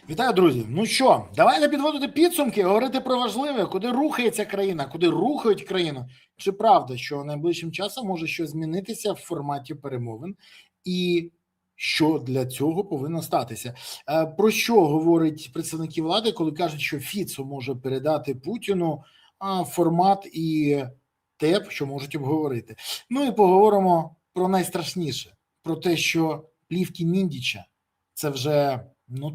Вітаю, друзі. Ну що, давайте підводити підсумки, говорити про важливе, куди рухається країна, куди рухають країну. Чи правда, що найближчим часом може щось змінитися в форматі перемовин, і що для цього повинно статися? Про що говорять представники влади, коли кажуть, що Фіцо може передати Путіну формат і те, що можуть обговорити? Ну і поговоримо про найстрашніше, про те, що плівки Міндіча – це вже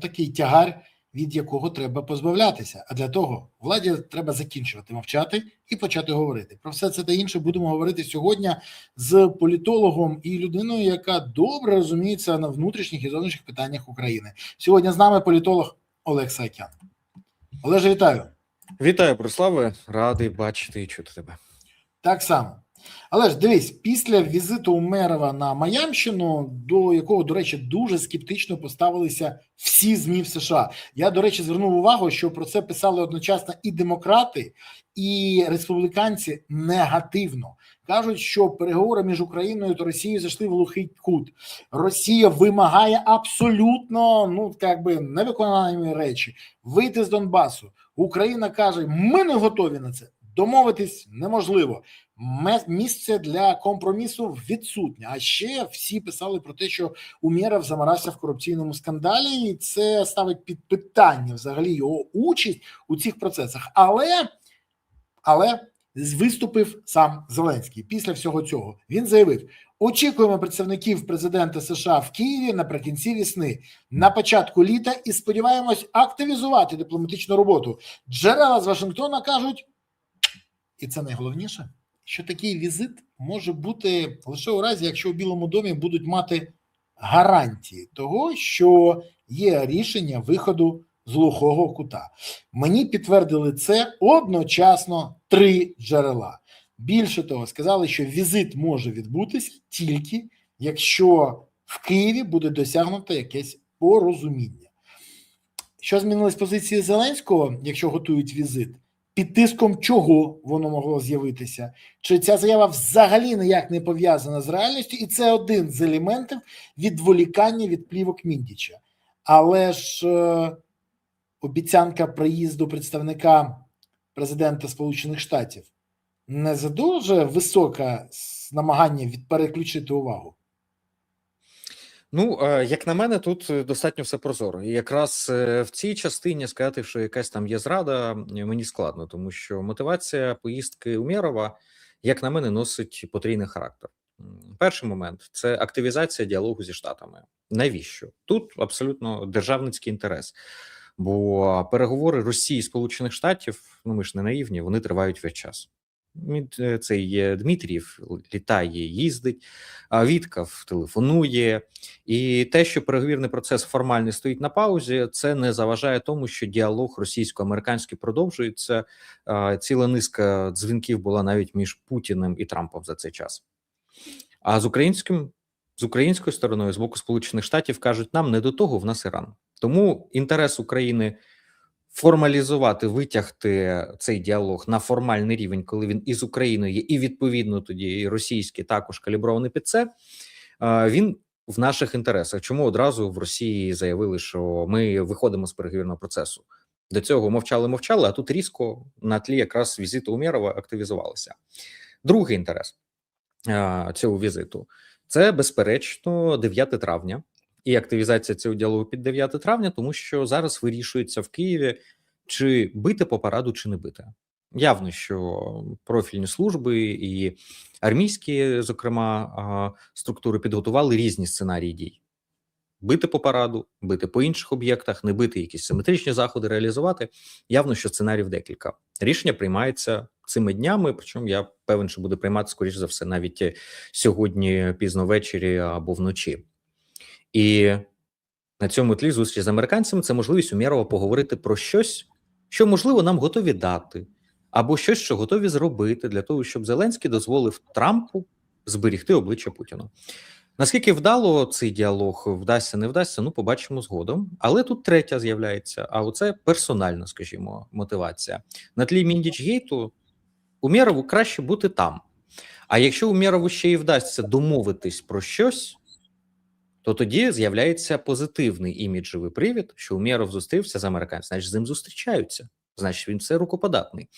такий тягар, від якого треба позбавлятися. А для того владі треба закінчувати мовчати і почати говорити. Про все це та інше будемо говорити сьогодні з політологом і людиною, яка добре розуміється на внутрішніх і зовнішніх питаннях України. Сьогодні з нами політолог Олег Саакян. Олеже, вітаю. Вітаю, Бориславе. Радий бачити і чути тебе. Так само. Але ж дивись, після візиту Умерова на Майамщину, до якого, до речі, дуже скептично поставилися всі ЗМІ в США. Я, до речі, звернув увагу, що про це писали одночасно і демократи, і республіканці негативно. Кажуть, що переговори між Україною та Росією зайшли в глухий кут. Росія вимагає абсолютно, невиконані речі. Вийти з Донбасу. Україна каже, ми не готові на це. Домовитись неможливо. Місце для компромісу відсутнє. А ще всі писали про те, що Умєров замарався в корупційному скандалі, і це ставить під питання взагалі його участь у цих процесах. Але виступив сам Зеленський. Після всього цього він заявив: очікуємо представників президента США в Києві наприкінці весни, на початку літа, і сподіваємось активізувати дипломатичну роботу. Джерела з Вашингтона кажуть, і це найголовніше, що такий візит може бути лише у разі, якщо у Білому домі будуть мати гарантії того, що є рішення виходу з глухого кута. Мені підтвердили це одночасно 3 джерела. Більше того, сказали, що візит може відбутися тільки, якщо в Києві буде досягнуто якесь порозуміння. Що змінилось з позиції Зеленського, якщо готують візит? Під тиском чого воно могло з'явитися? Чи ця заява взагалі ніяк не пов'язана з реальністю? І це один з елементів відволікання від плівок Міндіча. Але ж обіцянка приїзду представника президента Сполучених Штатів не за дуже високе намагання переключити увагу? Ну, як на мене, тут достатньо все прозоро. І якраз в цій частині сказати, що якась там є зрада, мені складно, тому що мотивація поїздки Умєрова, як на мене, носить потрійний характер. Перший момент – це активізація діалогу зі Штатами. Навіщо? Тут абсолютно державницький інтерес. Бо переговори Росії і Сполучених Штатів, ми ж не наївні, вони тривають весь час. Цей Дмитрієв літає, їздить, а Вітков телефонує. І те, що переговірний процес формальний стоїть на паузі, це не заважає тому, що діалог російсько-американський продовжується. Ціла низка дзвінків була навіть між Путіним і Трампом за цей час. А з українською стороною, з боку Сполучених Штатів, кажуть, нам не до того, в нас Іран. Тому інтерес України формалізувати, витягти цей діалог на формальний рівень, коли він із Україною є, і відповідно тоді і російський також калібрований під це, він в наших інтересах. Чому одразу в Росії заявили, що ми виходимо з переговірного процесу? До цього мовчали, а тут різко на тлі якраз візиту Умєрова активізувалися. Другий інтерес цього візиту – це, безперечно, 9 травня. І активізація цього діалогу під 9 травня, тому що зараз вирішується в Києві, чи бити по параду, чи не бити. Явно, що профільні служби і армійські, зокрема, структури підготували різні сценарії дій. Бити по параду, бити по інших об'єктах, не бити якісь симетричні заходи, реалізувати. Явно, що сценаріїв декілька. Рішення приймається цими днями, причому я певен, що буде приймати, скоріш за все, навіть сьогодні пізно ввечері або вночі. І на цьому тлі зустріч з американцями – це можливість Умєрова поговорити про щось, що, можливо, нам готові дати, або щось, що готові зробити для того, щоб Зеленський дозволив Трампу зберігти обличчя Путіну. Наскільки вдало цей діалог вдасться, не вдасться, побачимо згодом. Але тут третя з'являється, а оце персональна, скажімо, мотивація. На тлі Міндіч-гейту Умєрову краще бути там. А якщо Умєрову ще й вдасться домовитись про щось, то тоді з'являється позитивний іміджевий привід, що Умєров зустрівся з американцем, значить, з ним зустрічаються, значить, він все рукоподатний.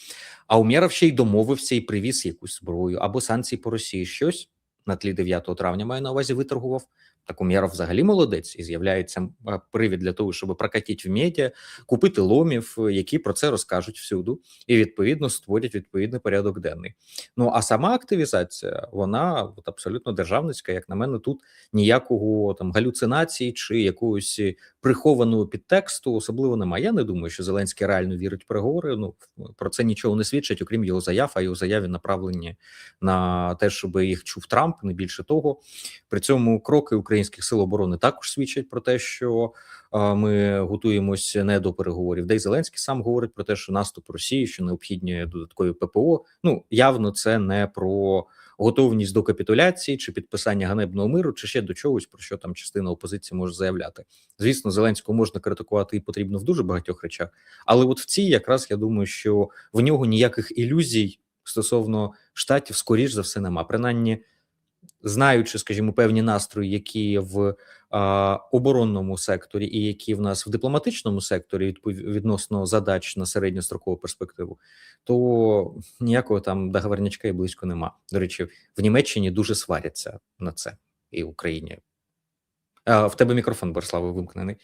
А Умєров ще й домовився і привіз якусь зброю або санкції по Росії, щось на тлі 9 травня, маю на увазі, виторгував. Так Умєров взагалі молодець, і з'являється привід для того, щоб прокатити в медіа, купити ломів, які про це розкажуть всюду, і відповідно створять відповідний порядок денний. Ну а сама активізація, вона от абсолютно державницька. Як на мене, тут ніякого там галюцинації чи якогось прихованого підтексту особливо немає. Я не думаю, що Зеленський реально вірить в переговори. Ну про це нічого не свідчить, окрім його заяв, а його заяви направлені на те, щоб їх чув Трамп, не більше того. При цьому кроки українських сил оборони також свідчать про те, що ми готуємось не до переговорів. Де й Зеленський сам говорить про те, що наступ Росії, що необхідні додаткові ППО. Ну явно це не про готовність до капітуляції чи підписання ганебного миру, чи ще до чогось, про що там частина опозиції може заявляти. Звісно, Зеленського можна критикувати і потрібно в дуже багатьох речах, але от в цій якраз я думаю, що в нього ніяких ілюзій стосовно штатів, скоріш за все, нема. Принаймні, знаючи, скажімо, певні настрої, які в оборонному секторі і які в нас в дипломатичному секторі відносно задач на середньострокову перспективу, то ніякого там договорнячка і близько нема. До речі, в Німеччині дуже сваряться на це і в Україні. В тебе мікрофон, Бориславе, вимкнений.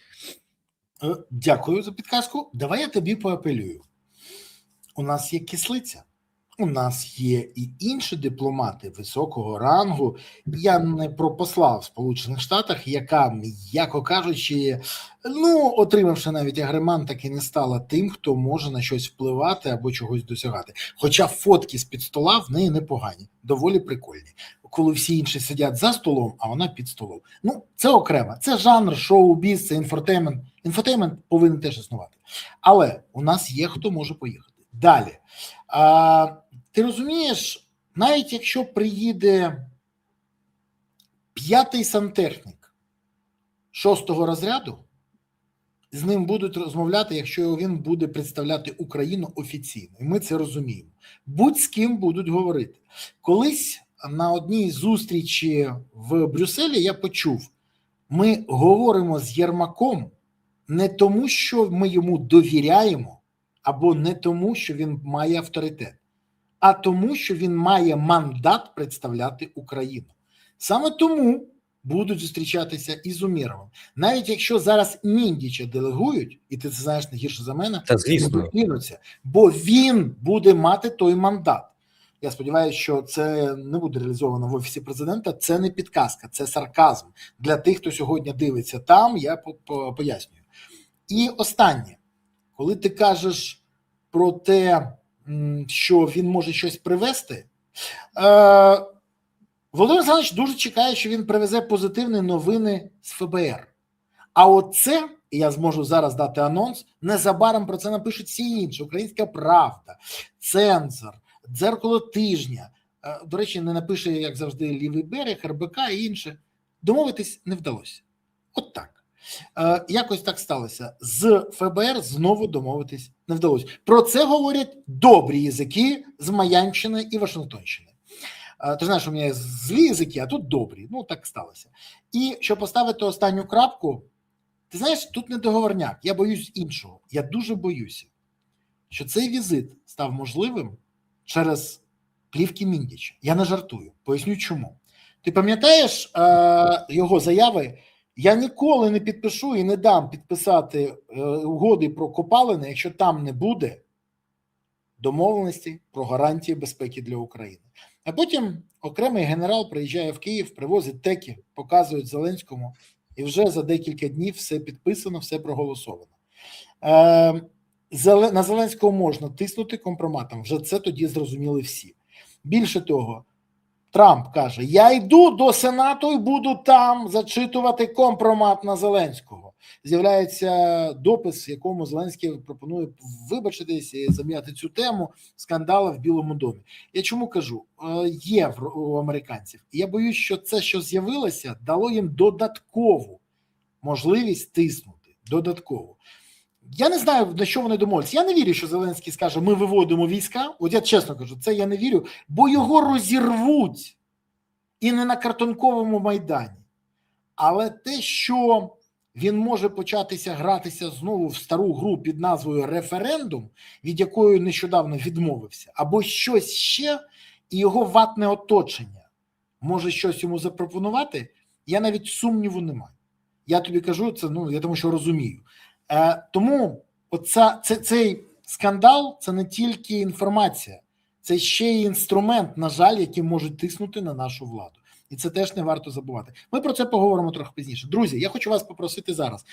Дякую за підказку. Давай я тобі поапелюю. У нас є кислиця. У нас є і інші дипломати високого рангу. Я не про посла в Сполучених Штатах, яка, м'яко кажучи, отримавши навіть агреман, так і не стала тим, хто може на щось впливати або чогось досягати. Хоча фотки з-під стола в неї непогані, доволі прикольні. Коли всі інші сидять за столом, а вона під столом. Це окремо. Це жанр, шоу-біз, це інфотеймент. Інфотеймент повинен теж існувати. Але у нас є хто може поїхати. Далі. Ти розумієш, навіть якщо приїде 5-й сантехнік 6-го розряду, з ним будуть розмовляти, якщо він буде представляти Україну офіційно. І ми це розуміємо. Будь з ким будуть говорити. Колись на одній зустрічі в Брюсселі я почув, ми говоримо з Єрмаком не тому, що ми йому довіряємо, або не тому, що він має авторитет, а тому, що він має мандат представляти Україну. Саме тому будуть зустрічатися із Умєровим. Навіть якщо зараз Міндіча делегують, і ти це знаєш не гірше за мене, та звісно, бо він буде мати той мандат. Я сподіваюся, що це не буде реалізовано в Офісі Президента, це не підказка, це сарказм. Для тих, хто сьогодні дивиться там, я пояснюю. І останнє, коли ти кажеш про те, що він може щось привезти, Володимир Олександрович дуже чекає, що він привезе позитивні новини з ФБР. А оце, і я зможу зараз дати анонс, незабаром про це напишуть всі інші. Українська Правда, Цензор, Дзеркало тижня. До речі, не напише, як завжди, Лівий берег, РБК і інше. Домовитись не вдалося. От так. Якось так сталося. З ФБР знову домовитись не вдалося. Про це говорять добрі язики з Майамщини і Вашингтонщини. Ти знаєш, у мене є злі язики, а тут добрі. Так сталося. І щоб поставити останню крапку, ти знаєш, тут не договорняк. Я боюсь іншого. Я дуже боюся, що цей візит став можливим через плівки Міндіча. Я не жартую. Поясню чому. Ти пам'ятаєш його заяви? Я ніколи не підпишу і не дам підписати угоди про копалини, якщо там не буде домовленості про гарантії безпеки для України. А потім окремий генерал приїжджає в Київ, привозить теки, показують Зеленському, і вже за декілька днів все підписано, все проголосовано. На Зеленського можна тиснути компроматом, вже це тоді зрозуміли всі. Більше того, Трамп каже, я йду до Сенату і буду там зачитувати компромат на Зеленського. З'являється допис, в якому Зеленський пропонує вибачитись і зам'яти цю тему скандалу в Білому домі. Я чому кажу? Є у американців. І я боюсь, що це, що з'явилося, дало їм додаткову можливість тиснути. Додатково. Я не знаю, на що вони домовляться. Я не вірю, що Зеленський скаже, ми виводимо війська. От я чесно кажу, це я не вірю, бо його розірвуть і не на картонковому Майдані, Але те, що він може початися гратися знову в стару гру під назвою референдум, від якої нещодавно відмовився, або щось ще, і його ватне оточення може щось йому запропонувати, я навіть сумніву не маю. Я тобі кажу це, я тому що розумію. Тому цей скандал – це не тільки інформація, це ще й інструмент, на жаль, який може тиснути на нашу владу. І це теж не варто забувати. Ми про це поговоримо трохи пізніше. Друзі, я хочу вас попросити зараз.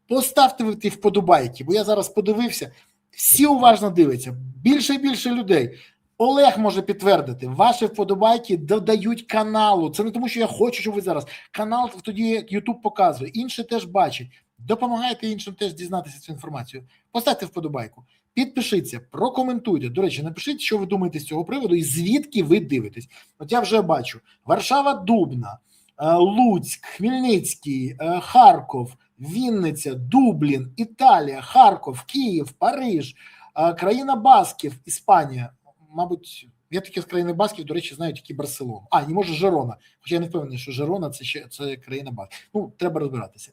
Поставте ті вподобайки, бо я зараз подивився, всі уважно дивляться, більше і більше людей. Олег може підтвердити, ваші вподобайки додають каналу. Це не тому, що я хочу, щоб ви зараз. Канал тоді YouTube показує, інші теж бачать. Допомагайте іншим теж дізнатися цю інформацію. Поставте вподобайку, підпишіться, прокоментуйте. До речі, напишіть, що ви думаєте з цього приводу і звідки ви дивитесь. От я вже бачу. Варшава, Дубна, Луцьк, Хмельницький, Харків, Вінниця, Дублін, Італія, Харків, Київ, Париж, країна Басків, Іспанія. Мабуть, я такі з країни Басків, до речі, знаю тільки Барселону. Не може Жерона. Хоча я не впевнений, що Жерона це країна Басків. Треба розбиратися.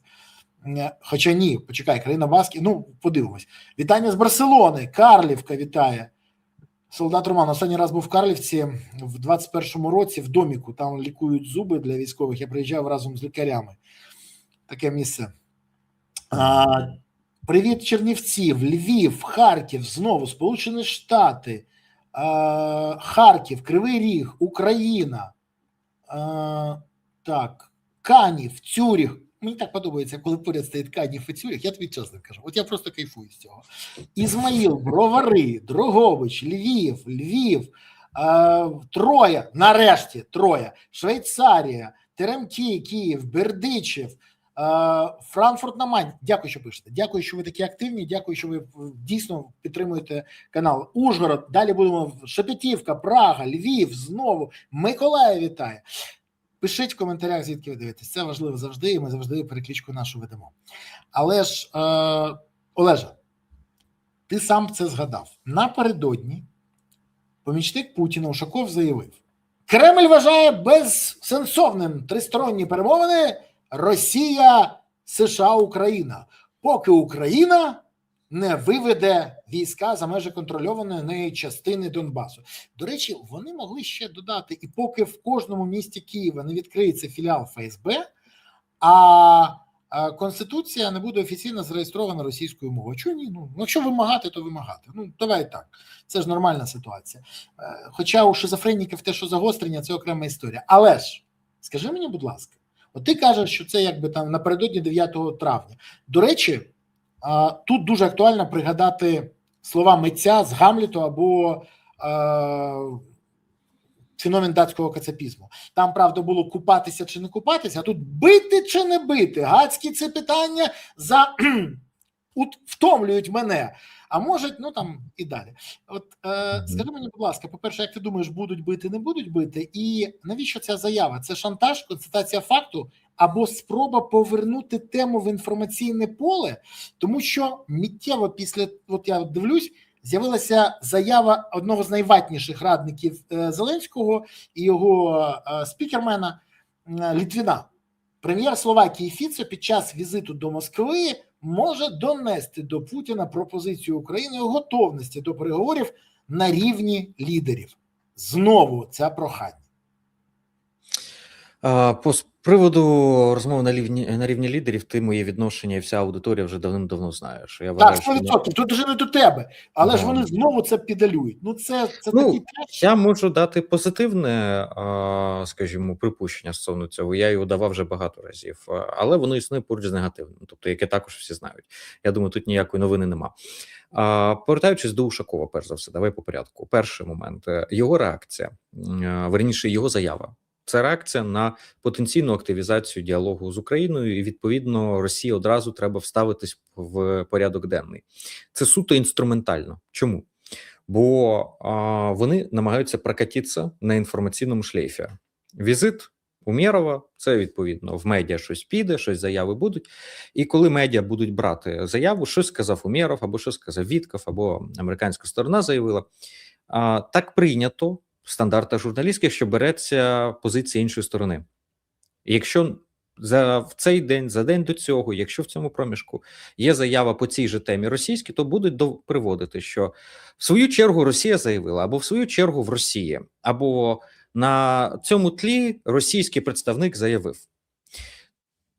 Хоча ні, почекай, країна Басків, подивимось. Вітання з Барселони, Карлівка вітає. Солдат Роман, останній раз був в Карлівці в 21-му році в доміку, там лікують зуби для військових, я приїжджав разом з лікарями. Таке місце. Привіт Чернівців, Львів, Харків, знову Сполучені Штати, Харків, Кривий Ріг, Україна, Канів, Цюріх. Мені так подобається, коли поряд стоїть Канів і Цюріх, я тобі чесно кажу, от я просто кайфую з цього. Ізмаїл, Бровари, Дрогобич, Львів, Троя, нарешті Троя, Швейцарія, Теремки, Київ, Бердичев, Франкфурт на Майні. Дякую, що пишете. Дякую, що ви такі активні. Дякую, що ви дійсно підтримуєте канал. Ужгород, далі будемо Шепетівка, Прага, Львів, знову, Миколаїв вітає. Пишіть в коментарях, звідки ви дивитесь. Це важливо завжди, і ми завжди перекличку нашу ведемо. Але ж, Олеже, ти сам це згадав. Напередодні помічник Путіна Ушаков заявив: Кремль вважає безсенсовним тристоронні перемовини Росія, США, Україна, поки Україна не виведе війська за межі контрольованої нею частини Донбасу. До речі, вони могли ще додати, і поки в кожному місті Києва не відкриється філіал ФСБ, а Конституція не буде офіційно зареєстрована російською мовою. Чого ні? Якщо вимагати, то вимагати. Давай так. Це ж нормальна ситуація. Хоча у шизофреніків те, що загострення, це окрема історія. Але ж, скажи мені, будь ласка, от ти кажеш, що це якби там напередодні 9 травня. До речі, тут дуже актуально пригадати слова митця з Гамлету або феномен датського кацапізму. Там, правда, було купатися чи не купатися, а тут бити чи не бити. Гадські це питання втомлюють мене. А може, і далі. Скажи мені, будь ласка, по-перше, як ти думаєш, будуть бити, не будуть бити? І навіщо ця заява? Це шантаж, констатація факту або спроба повернути тему в інформаційне поле? Тому що миттєво після, я дивлюсь, з'явилася заява одного з найватніших радників Зеленського і його спікермена Літвіна. Прем'єр Словакії Фіцо під час візиту до Москви може донести до Путіна пропозицію України у готовності до переговорів на рівні лідерів. Знову це прохання. З приводу розмови на рівні лідерів, ти моє відношення і вся аудиторія вже давним-давно знаєш. Я вважаю, так, 100%. Тут вже не до тебе. Але ж вони знову це підалюють. Це такі треш. Я можу дати позитивне, скажімо, припущення стосовно цього. Я його давав вже багато разів. Але воно існує поруч з негативним, тобто яке також всі знають. Я думаю, тут ніякої новини нема. Повертаючись до Ушакова, перш за все, давай по порядку. Перший момент. Його реакція, верніше, його заява. Це реакція на потенційну активізацію діалогу з Україною, і, відповідно, Росії одразу треба вставитись в порядок денний. Це суто інструментально. Чому? Бо вони намагаються прокатитися на інформаційному шлейфі. Візит Умєрова, це, відповідно, в медіа щось піде, щось заяви будуть. І коли медіа будуть брати заяву, щось сказав Умєров, або щось сказав Вітков, або американська сторона заявила, так прийнято в стандартах журналістських, що береться позиція іншої сторони. І якщо в цей день, за день до цього, якщо в цьому проміжку є заява по цій же темі російській, то будуть приводити, що в свою чергу Росія заявила, або в свою чергу в Росії, або на цьому тлі російський представник заявив.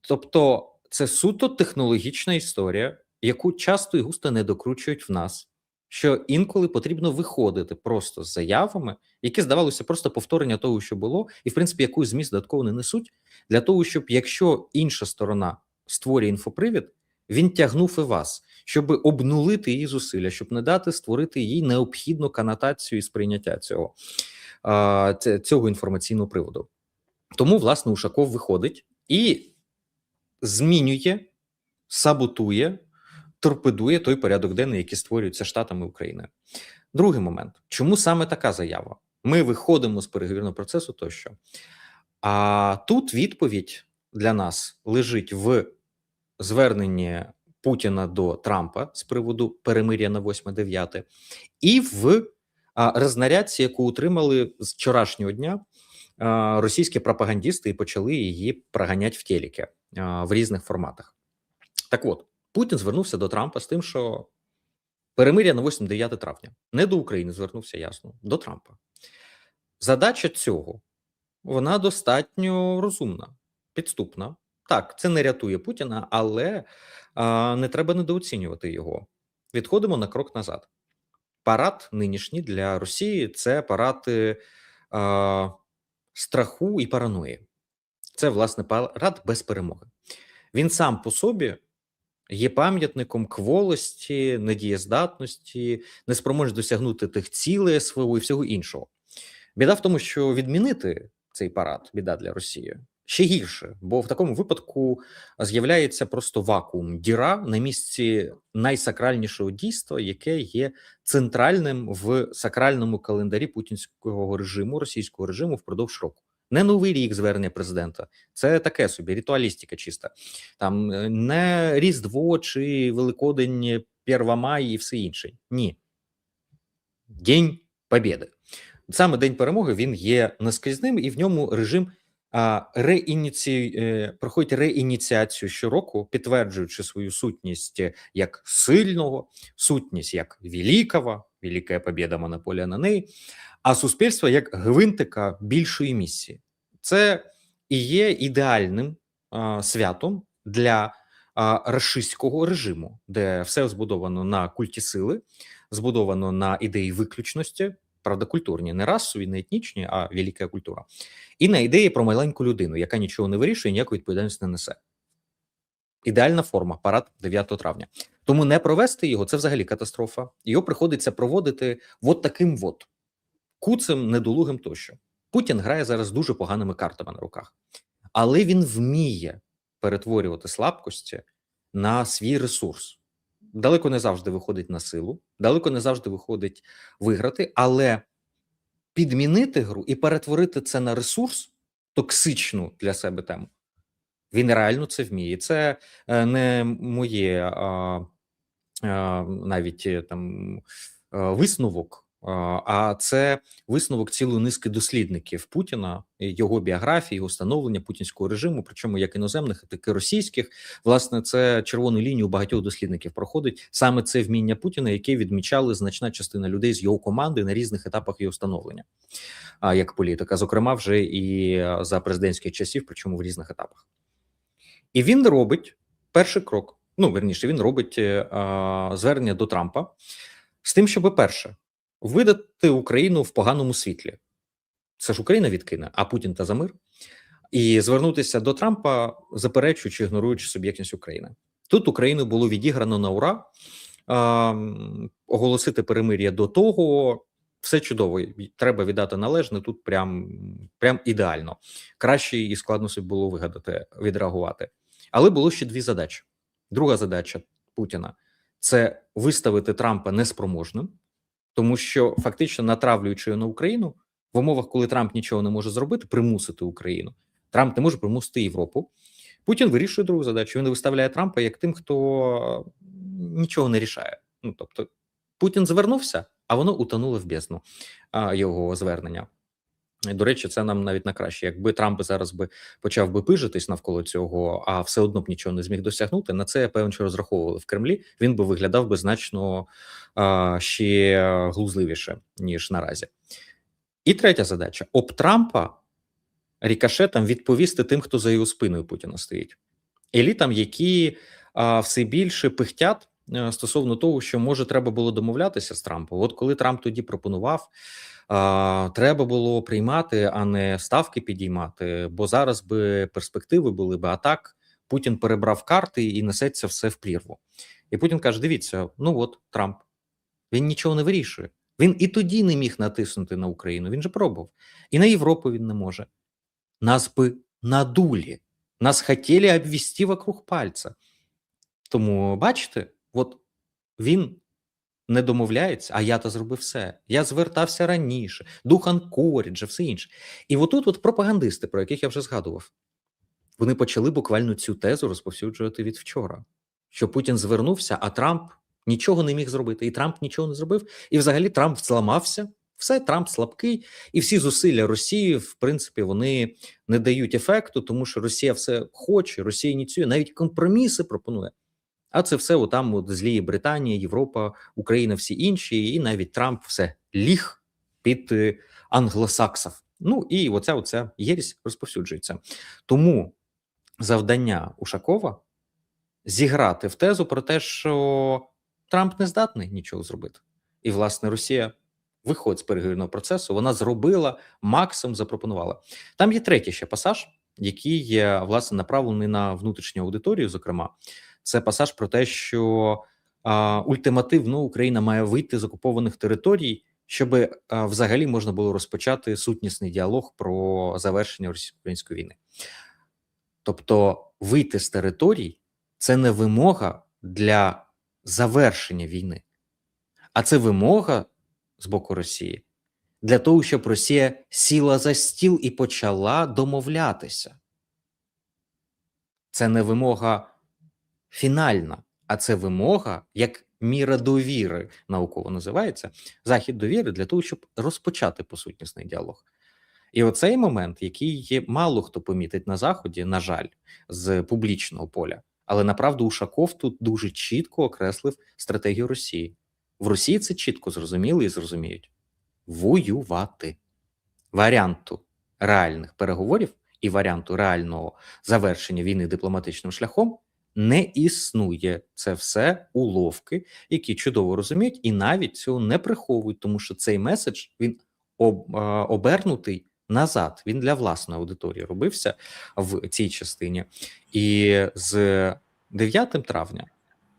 Тобто це суто технологічна історія, яку часто і густо не докручують в нас, що інколи потрібно виходити просто з заявами, які здавалося просто повторення того, що було, і в принципі якусь зміст додатково не несуть, для того, щоб якщо інша сторона створює інфопривід, він тягнув і вас, щоб обнулити її зусилля, щоб не дати створити їй необхідну канотацію і сприйняття цього інформаційного приводу. Тому, власне, Ушаков виходить і змінює, саботує, торпедує той порядок денний, який створюється Штатами України. Другий момент. Чому саме така заява? Ми виходимо з переговірного процесу тощо. А тут відповідь для нас лежить в зверненні Путіна до Трампа з приводу перемир'я на 8-9 і в рознарядці, яку отримали з вчорашнього дня російські пропагандисти і почали її проганяти в телекі в різних форматах. Так от, Путін звернувся до Трампа з тим, що перемир'я на 8-9 травня. Не до України звернувся, ясно, до Трампа. Задача цього, вона достатньо розумна, підступна. Так, це не рятує Путіна, але не треба недооцінювати його. Відходимо на крок назад. Парад нинішній для Росії – це парад страху і параної. Це, власне, парад без перемоги. Він сам по собі є пам'ятником кволості, недієздатності, неспроможності досягнути тих цілей СВО і всього іншого. Біда в тому, що відмінити цей парад, біда для Росії, ще гірше, бо в такому випадку з'являється просто вакуум, діра на місці найсакральнішого дійства, яке є центральним в сакральному календарі путінського режиму, російського режиму впродовж року. Не Новий рік звернення президента, це таке собі, ритуалістика чиста. Там не Різдво чи Великодень, 1 мая і все інше. Ні. День Побєди. Саме День перемоги, він є наскрізним, і в ньому режим проходить реініціацію щороку, підтверджуючи свою сутність як сильного, сутність як великого, велика побєда, монополія на неї, а суспільство як гвинтика більшої місії. Це і є ідеальним святом для рашистського режиму, де все збудовано на культі сили, збудовано на ідеї виключності, правда, культурні, не расові, не етнічні, а велика культура. І на ідеї про маленьку людину, яка нічого не вирішує, ніякої відповідальності не несе. Ідеальна форма, парад 9 травня. Тому не провести його – це взагалі катастрофа. Його приходиться проводити от таким куцем, недолугим тощо. Путін грає зараз дуже поганими картами на руках. Але він вміє перетворювати слабкості на свій ресурс. Далеко не завжди виходить на силу, далеко не завжди виходить виграти, але підмінити гру і перетворити це на ресурс, токсичну для себе тему, він реально це вміє. Це не моє навіть там висновок, а це висновок цілої низки дослідників Путіна, його біографії, його становлення путінського режиму, причому як іноземних, так і російських. Власне, це червону лінію багатьох дослідників проходить. Саме це вміння Путіна, яке відмічали значна частина людей з його команди на різних етапах його становлення як політика, зокрема вже і за президентських часів, причому в різних етапах. І він робить перший крок, він робить звернення до Трампа з тим, щоб перше, видати Україну в поганому світлі. Це ж Україна відкине, а Путін та за мир. І звернутися до Трампа, заперечуючи, ігноруючи суб'єктність України. Тут Україну було відіграно на ура, оголосити перемир'я до того, все чудово, треба віддати належне, тут прям ідеально. Краще і складно собі було вигадати, відреагувати. Але було ще дві задачі. Друга задача Путіна – це виставити Трампа неспроможним, тому що фактично натравлюючи на Україну, в умовах, коли Трамп нічого не може зробити, примусити Україну, Трамп не може примусити Європу, Путін вирішує другу задачу. Він виставляє Трампа як тим, хто нічого не рішає. Тобто Путін звернувся, а воно утонуло в бездну його звернення. До речі, це нам навіть на краще. Якби Трамп зараз би почав би пижитись навколо цього, а все одно б нічого не зміг досягнути, на це, певно, що розраховували в Кремлі, він би виглядав би значно ще глузливіше, ніж наразі. І третя задача. Об Трампа рікошетом відповісти тим, хто за його спиною Путіна стоїть. Елітам, які все більше пихтять стосовно того, що, може, треба було домовлятися з Трампом. От коли Трамп тоді пропонував, треба було приймати, а не ставки підіймати, бо зараз би перспективи були би, а так Путін перебрав карти і несеться все в прірву. І Путін каже, дивіться, ну от Трамп, він нічого не вирішує. Він і тоді не міг натиснути на Україну, він же пробував. І на Європу він не може. Нас би надули, нас хотіли обвести вокруг пальця. Тому, бачите, от він не домовляється, а я то зробив все. Я звертався раніше, дух Анкоріджа, все інше. І отут от пропагандисти, про яких я вже згадував, вони почали буквально цю тезу розповсюджувати від вчора, що Путін звернувся, а Трамп нічого не міг зробити, і Трамп нічого не зробив, і взагалі Трамп зламався, все, Трамп слабкий, і всі зусилля Росії, в принципі, вони не дають ефекту, тому що Росія все хоче, Росія ініціює, навіть компроміси пропонує. А це все отам от зліє Британія, Європа, Україна, всі інші, і навіть Трамп все ліг під англосаксів. Ну і оця єресь розповсюджується. Тому завдання Ушакова зіграти в тезу про те, що Трамп не здатний нічого зробити. І, власне, Росія виходить з переговірного процесу, вона зробила, максимум запропонувала. Там є третій ще пасаж, який є, власне, направлений на внутрішню аудиторію, зокрема. Це пасаж про те, що ультимативно Україна має вийти з окупованих територій, щоб взагалі можна було розпочати сутнісний діалог про завершення російсько-української війни. Тобто вийти з територій – це не вимога для завершення війни, а це вимога з боку Росії для того, щоб Росія сіла за стіл і почала домовлятися. Це не вимога фінальна, а це вимога, як міра довіри науково називається, захід довіри для того, щоб розпочати посутнісний діалог. І оцей момент, який є, мало хто помітить на Заході, на жаль, з публічного поля, але направду Ушаков тут дуже чітко окреслив стратегію Росії. В Росії це чітко зрозуміли і зрозуміють. Воювати. Варіанту реальних переговорів і варіанту реального завершення війни дипломатичним шляхом не існує. Це все уловки, які чудово розуміють і навіть цього не приховують, тому що цей меседж, він обернутий назад, він для власної аудиторії робився в цій частині. І з 9 травня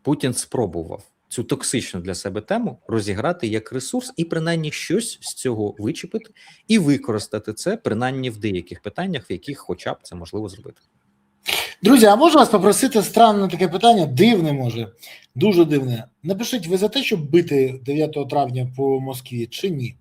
Путін спробував цю токсичну для себе тему розіграти як ресурс і принаймні щось з цього вичепити і використати це принаймні в деяких питаннях, в яких хоча б це можливо зробити. Друзі, а можу вас попросити странне таке питання, дивне може, дуже дивне. Напишіть, ви за те, щоб бити 9 травня по Москві чи ні?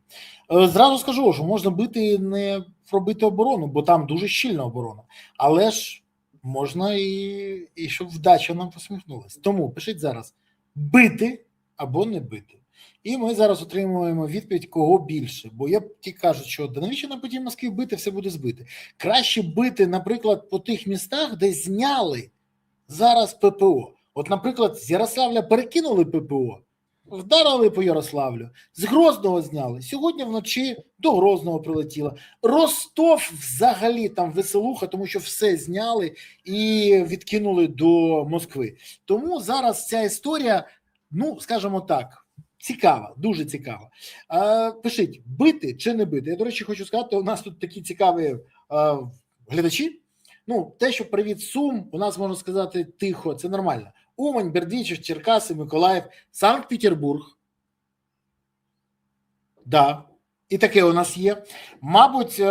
Зразу скажу, що можна бити не пробити оборону, бо там дуже щільна оборона, але ж можна і щоб вдача нам посміхнулася. Тому пишіть зараз, бити або не бити. І ми зараз отримуємо відповідь, кого більше. Бо я ті кажуть, що да навіщо нам потім Москві бити, все буде збити. Краще бити, наприклад, по тих містах, де зняли зараз ППО. От, наприклад, з Ярославля перекинули ППО, вдарили по Ярославлю, з Грозного зняли. Сьогодні вночі до Грозного прилетіло. Ростов взагалі там веселуха, тому що все зняли і відкинули до Москви. Тому зараз ця історія, ну, скажімо так, цікава, дуже цікава. Пишіть, бити чи не бити. Я, до речі, хочу сказати, у нас тут такі цікаві глядачі. Ну, те, що привіт Сум, у нас, можна сказати, тихо, це нормально. Умань, Бердичів, Черкаси, Миколаїв, Санкт-Петербург. Да, і таке у нас є. Мабуть,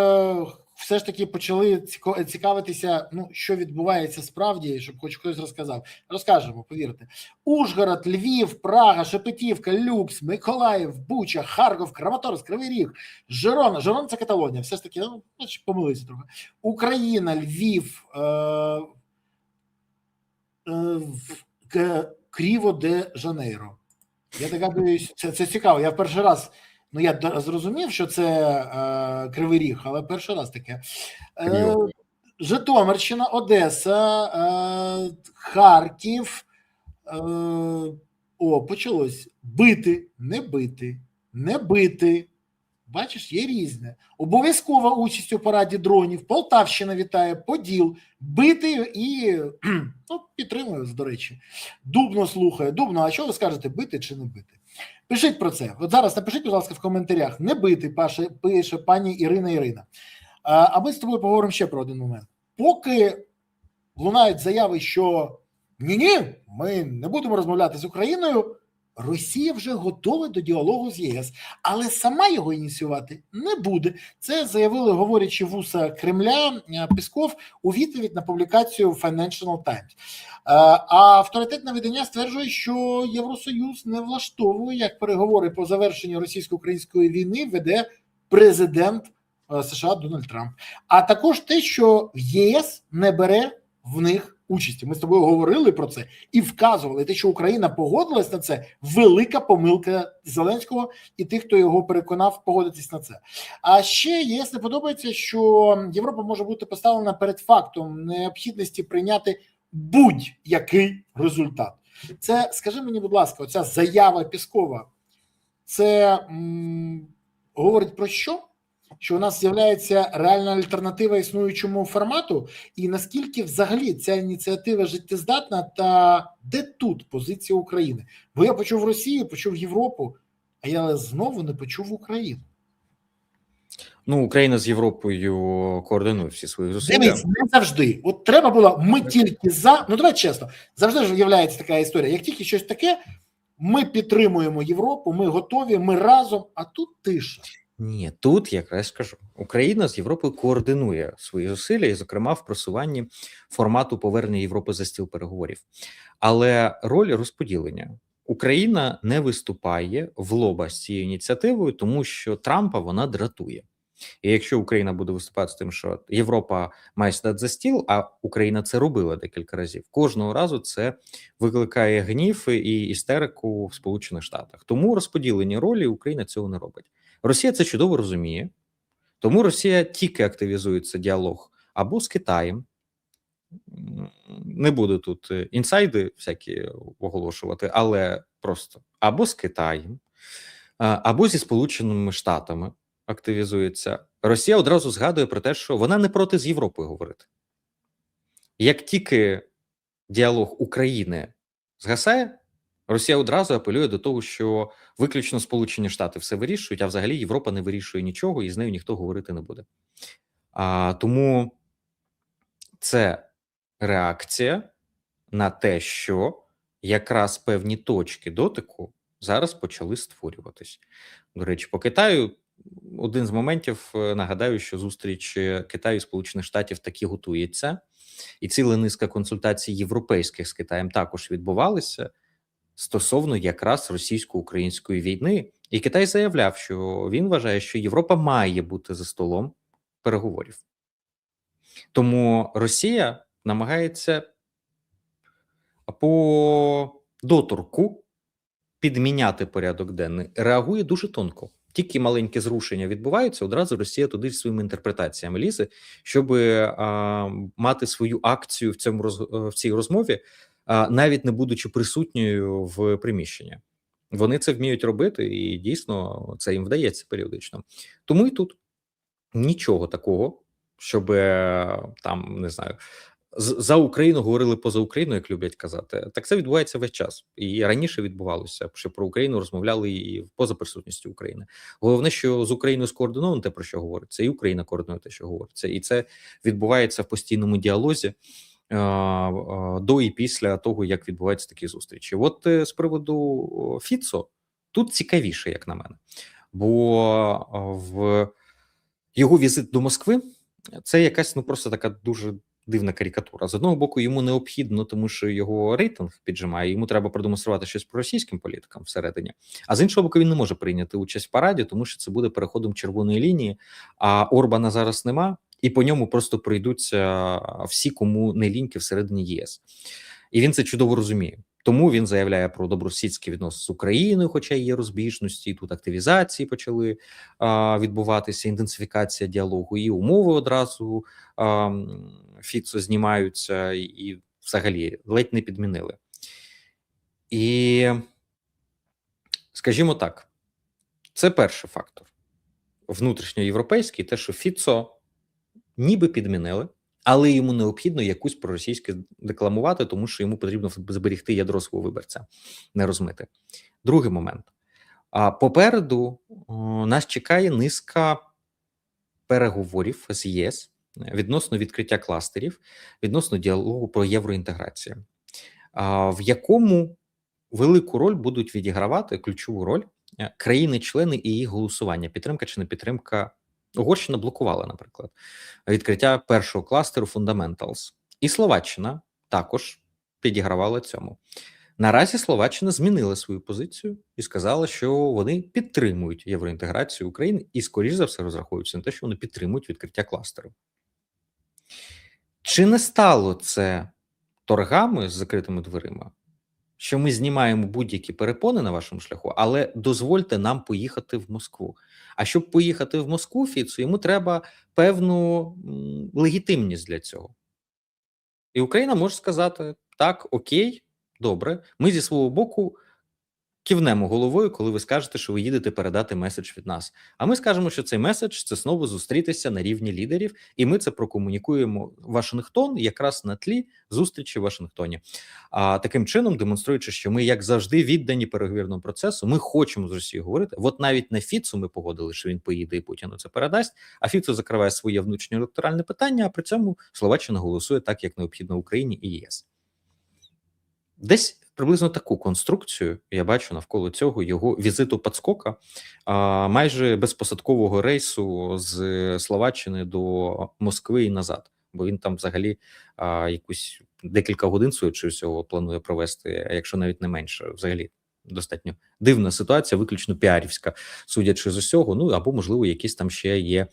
все ж таки почали цікавитися, ну, що відбувається справді, щоб хоч хтось розказав. Розкажемо, повірте. Ужгород, Львів, Прага, Шепетівка, Люкс, Миколаїв, Буча, Харків, Краматорськ, Кривий Ріг, Жирона. Жирона – це Каталонія. Все ж таки, ну, помилився трохи. Україна, Львів, Кріво де Жанейро. Я догадуюсь, це цікаво. Я в перший раз Ну, я зрозумів, що це Кривий Ріг, але перший раз таке. Серйозно. Житомирщина, Одеса, Харків. Почалось. Бити, не бити, не бити. Бачиш, є різне. Обов'язкова участь у параді дронів. Полтавщина вітає, Поділ, бити і підтримую, до речі. Дубно слухає. Дубно, а що ви скажете, бити чи не бити? Пишіть про це. От зараз напишіть, будь ласка, в коментарях. Не бити, пише пані Ірина. А ми з тобою поговоримо ще про один момент. Поки лунають заяви, що ні, ми не будемо розмовляти з Україною, Росія вже готова до діалогу з ЄС, але сама його ініціювати не буде. Це заявили, говорячи вуса Кремля, Песков у відповідь на публікацію Financial Times. А авторитетне видання стверджує, що Євросоюз не влаштовує, як переговори по завершенню російсько-української війни веде президент США Дональд Трамп. А також те, що ЄС не бере в них участі. Ми з тобою говорили про це і вказували. Те, що Україна погодилась на це, велика помилка Зеленського і тих, хто його переконав погодитись на це. А ще ЄС не подобається, що Європа може бути поставлена перед фактом необхідності прийняти будь-який результат. Це, скажи мені, будь ласка, оця заява Пєскова, це говорить про що? Що у нас з'являється реальна альтернатива існуючому формату, і наскільки взагалі ця ініціатива життєздатна, та де тут позиція України? Бо я почув Росію, почув Європу, а я знову не почув Україну. Ну, Україна з Європою координує всі свої зусилля. Дивіться, не завжди. От треба було, ми тільки за, ну давай чесно, завжди ж з'являється така історія. Як тільки щось таке, ми підтримуємо Європу, ми готові, ми разом, а тут тиша. Ні, тут якраз скажу, Україна з Європою координує свої зусилля, і, зокрема, в просуванні формату повернення Європи за стіл переговорів. Але роль розподілення. Україна не виступає в лоба з цією ініціативою, тому що Трампа вона дратує. І якщо Україна буде виступати з тим, що Європа має сідати за стіл, а Україна це робила декілька разів, кожного разу це викликає гнів і істерику в Сполучених Штатах. Тому розподілені ролі Україна цього не робить. Росія це чудово розуміє, тому Росія тільки активізується діалог або з Китаєм, не буду тут інсайди всякі оголошувати, але просто або з Китаєм, або зі Сполученими Штатами активізується. Росія одразу згадує про те, що вона не проти з Європою говорити. Як тільки діалог України згасає, Росія одразу апелює до того, що виключно Сполучені Штати все вирішують, а взагалі Європа не вирішує нічого, і з нею ніхто говорити не буде. Тому це реакція на те, що якраз певні точки дотику зараз почали створюватись. До речі, по Китаю один з моментів, нагадаю, що зустріч Китаю і Сполучених Штатів таки готується, і ціла низка консультацій європейських з Китаєм також відбувалися стосовно якраз російсько-української війни. І Китай заявляв, що він вважає, що Європа має бути за столом переговорів. Тому Росія намагається по доторку підміняти порядок денний, реагує дуже тонко. Тільки маленькі зрушення відбуваються, одразу Росія туди своїми інтерпретаціями лізе, щоб мати свою акцію в цій розмові, навіть не будучи присутньою в приміщенні. Вони це вміють робити, і дійсно це їм вдається періодично. Тому і тут нічого такого, щоб там, не знаю, за Україну говорили поза Україною, як люблять казати. Так це відбувається весь час. І раніше відбувалося, що про Україну розмовляли і поза присутністю України. Головне, що з Україною скоординовано те, про що говориться, і Україна координує те, що говориться. І це відбувається в постійному діалозі до і після того, як відбуваються такі зустрічі. От з приводу Фіцо, тут цікавіше, як на мене. Бо в його візит до Москви це якась, ну, просто така дуже дивна карикатура. З одного боку, йому необхідно, тому що його рейтинг піджимає, йому треба продемонструвати щось про російським політикам всередині. А з іншого боку, він не може прийняти участь в параді, тому що це буде переходом червоної лінії, а Орбана зараз нема, і по ньому просто пройдуться всі, кому не ліньки всередині ЄС. І він це чудово розуміє. Тому він заявляє про добросусідські відносини з Україною, хоча є розбіжності, і тут активізації почали відбуватися, інтенсифікація діалогу, і умови одразу Фіцо знімаються, і взагалі ледь не підмінили. І, скажімо так, це перший фактор. Внутрішньоєвропейський, те, що Фіцо ніби підмінили, але йому необхідно якусь проросійське декламувати, тому що йому потрібно зберегти ядро свого виборця, не розмити. Другий момент. Попереду нас чекає низка переговорів з ЄС відносно відкриття кластерів, відносно діалогу про євроінтеграцію, в якому велику роль будуть відігравати, ключову роль, країни-члени і їх голосування, підтримка чи не підтримка. Угорщина блокувала, наприклад, відкриття першого кластеру Fundamentals. І Словаччина також підігравала цьому. Наразі Словаччина змінила свою позицію і сказала, що вони підтримують євроінтеграцію України і, скоріш за все, розраховуються на те, що вони підтримують відкриття кластеру. Чи не стало це торгами з закритими дверима? Що ми знімаємо будь-які перепони на вашому шляху, але дозвольте нам поїхати в Москву. А щоб поїхати в Москву, Фіцу, йому треба певну легітимність для цього. І Україна може сказати, так, окей, добре, ми зі свого боку кивнемо головою, коли ви скажете, що ви їдете передати меседж від нас. А ми скажемо, що цей меседж – це знову зустрітися на рівні лідерів, і ми це прокомунікуємо в Вашингтон якраз на тлі зустрічі в Вашингтоні. Таким чином, демонструючи, що ми, як завжди, віддані переговірному процесу, ми хочемо з Росією говорити. От навіть на Фіцу ми погодили, що він поїде і Путіну це передасть, а Фіцу закриває своє внутрішнє електоральне питання, а при цьому Словаччина голосує так, як необхідно Україні і ЄС. Десь приблизно таку конструкцію я бачу навколо цього його візиту Пацкока, майже безпосадкового рейсу з Словаччини до Москви і назад, бо він там взагалі якусь декілька годин всього планує провести, а якщо навіть не менше, взагалі достатньо дивна ситуація, виключно піарівська, судячи з усього, ну або можливо якісь там ще є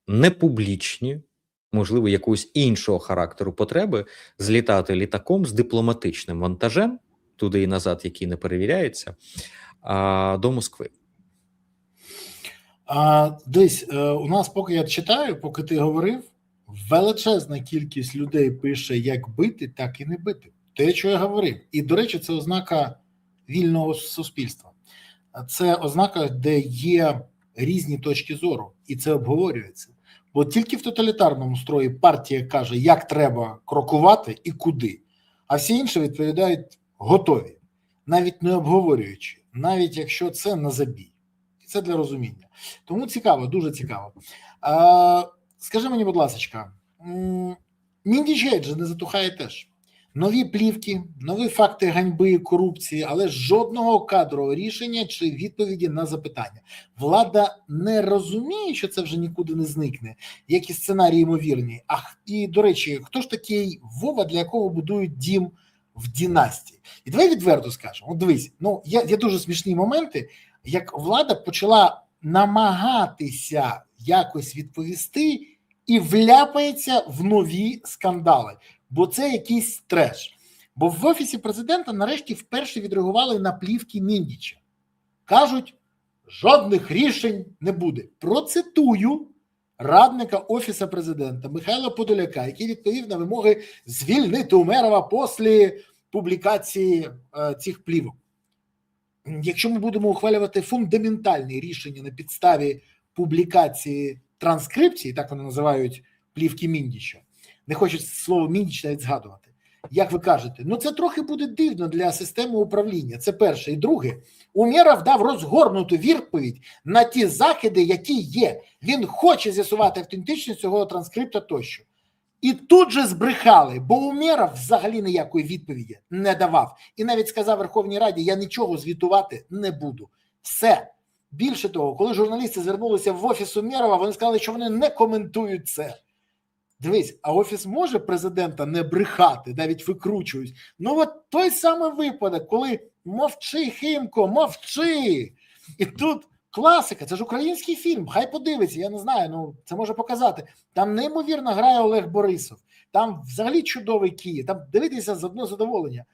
непублічні, можливо, якогось іншого характеру потреби злітати літаком з дипломатичним вантажем, туди і назад, який не перевіряється, до Москви. Десь, у нас, поки я читаю, поки ти говорив, величезна кількість людей пише, як бити, так і не бити. Те, що я говорив. І, до речі, це ознака вільного суспільства. Це ознака, де є різні точки зору, і це обговорюється. Бо тільки в тоталітарному строї партія каже, як треба крокувати і куди, а всі інші відповідають готові, навіть не обговорюючи, навіть якщо це на забій. І це для розуміння. Тому цікаво, дуже цікаво. Скажи мені, будь ласка, Міндіч же не затухає теж. Нові плівки, нові факти ганьби і корупції, але жодного кадрового рішення чи відповіді на запитання. Влада не розуміє, що це вже нікуди не зникне, які сценарії ймовірні. І, до речі, хто ж такий Вова, для якого будують дім в династії? І давай відверто скажемо. От дивись, є дуже смішні моменти, як влада почала намагатися якось відповісти і вляпається в нові скандали. Бо це якийсь треш. Бо в Офісі президента нарешті вперше відреагували на плівки Міндіча. Кажуть, жодних рішень не буде. Процитую радника Офісу президента Михайла Подоляка, який відповів на вимоги звільнити Умерова після публікації цих плівок. Якщо ми будемо ухвалювати фундаментальні рішення на підставі публікації транскрипції, так вони називають плівки Міндіча, не хочуть слово Міндіч навіть згадувати. Як ви кажете, це трохи буде дивно для системи управління. Це перше. І друге, Умєров дав розгорнуту відповідь на ті закиди, які є. Він хоче з'ясувати автентичність цього транскрипта тощо. І тут же збрехали, бо Умєров взагалі ніякої відповіді не давав. І навіть сказав Верховній Раді, я нічого звітувати не буду. Все. Більше того, коли журналісти звернулися в Офіс Умєрова, вони сказали, що вони не коментують це. Дивись, а Офіс може президента не брехати, навіть викручують. От той самий випадок, коли мовчи, Химко, мовчи. І тут класика, це ж український фільм, хай подивиться, я не знаю, ну це може показати. Там неймовірно грає Олег Борисов, там взагалі чудовий Київ, там дивитися з одного задоволення.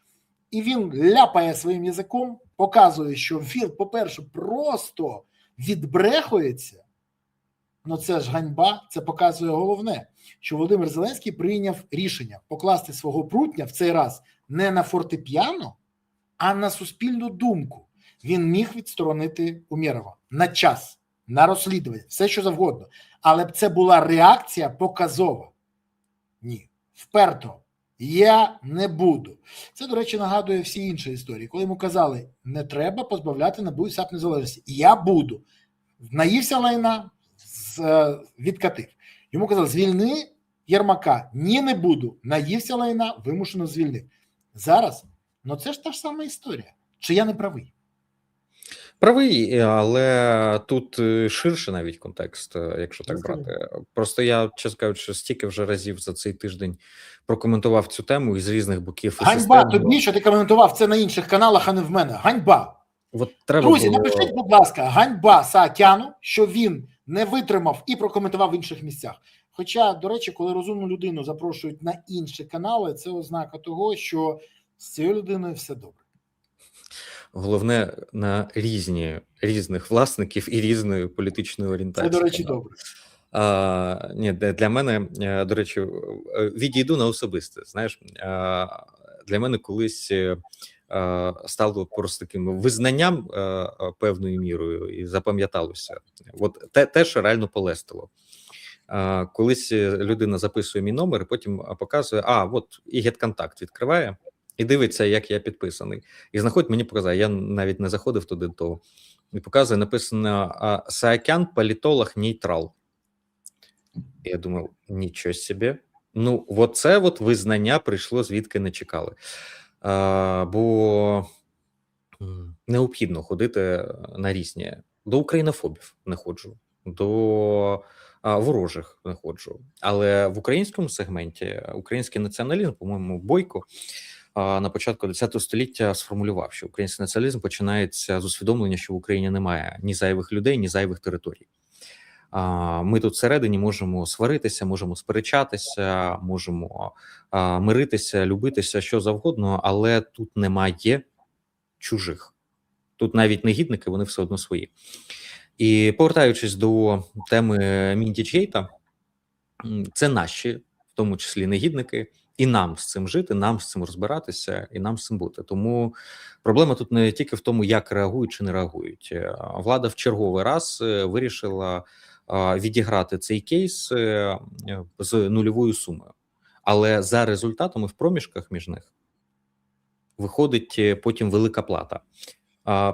І він ляпає своїм язиком, показує, що він, по-перше, просто відбрехується. Ну це ж ганьба, це показує головне, що Володимир Зеленський прийняв рішення покласти свого прутня в цей раз не на фортепіано, а на суспільну думку. Він міг відсторонити Умєрова на час, на розслідування, все що завгодно. Але б це була реакція показова. Ні, вперто. Я не буду. Це, до речі, нагадує всі інші історії. Коли йому казали, не треба позбавляти НАБУ і САП незалежності. Я буду. Наївся лайна, відкатив. Йому казали, звільни Єрмака. Ні, не буду. Наївся лайна, вимушено звільнив. Зараз, ну це ж та ж сама історія. Чи я не правий? Правий, але тут ширше навіть контекст, якщо так брати. Просто я, чесно кажучи, стільки вже разів за цей тиждень прокоментував цю тему із різних боків. Ганьба тобі, що ти коментував це на інших каналах, а не в мене. Ганьба. От треба Друзі, було... напишіть, будь ласка, ганьба Саакяну, що він не витримав і прокоментував в інших місцях. Хоча, до речі, коли розумну людину запрошують на інші канали, це ознака того, що з цією людиною все добре. Головне на різних власників і різної політичної орієнтації. Це, до речі, добре. Ні, для мене, до речі, відійду на особисте. Знаєш, для мене колись стало просто таким визнанням певною мірою і запам'яталося. От те, що реально полестило. Колись людина записує мій номер, і потім показує, от і GetContact відкриває, і дивиться, як я підписаний. І знаходить, мені показує, я навіть не заходив туди до того. І показує, написано «Саакян, політолог, нейтрал». І я думав, нічого собі. Ну, оце визнання прийшло, звідки не чекали. Бо необхідно ходити на різні. До українофобів не ходжу, до ворожих не ходжу. Але в українському сегменті український націоналізм, по-моєму, Бойко на початку ХХ століття сформулював, що український націоналізм починається з усвідомлення, що в Україні немає ні зайвих людей, ні зайвих територій. Ми тут всередині можемо сваритися, можемо сперечатися, можемо миритися, любитися, що завгодно, але тут немає чужих. Тут навіть негідники, вони все одно свої. І повертаючись до теми Міндічгейта, це наші, в тому числі негідники, і нам з цим жити, нам з цим розбиратися, і нам з цим бути. Тому проблема тут не тільки в тому, як реагують чи не реагують. Влада в черговий раз вирішила відіграти цей кейс з нульовою сумою. Але за результатами в проміжках між них виходить потім велика плата.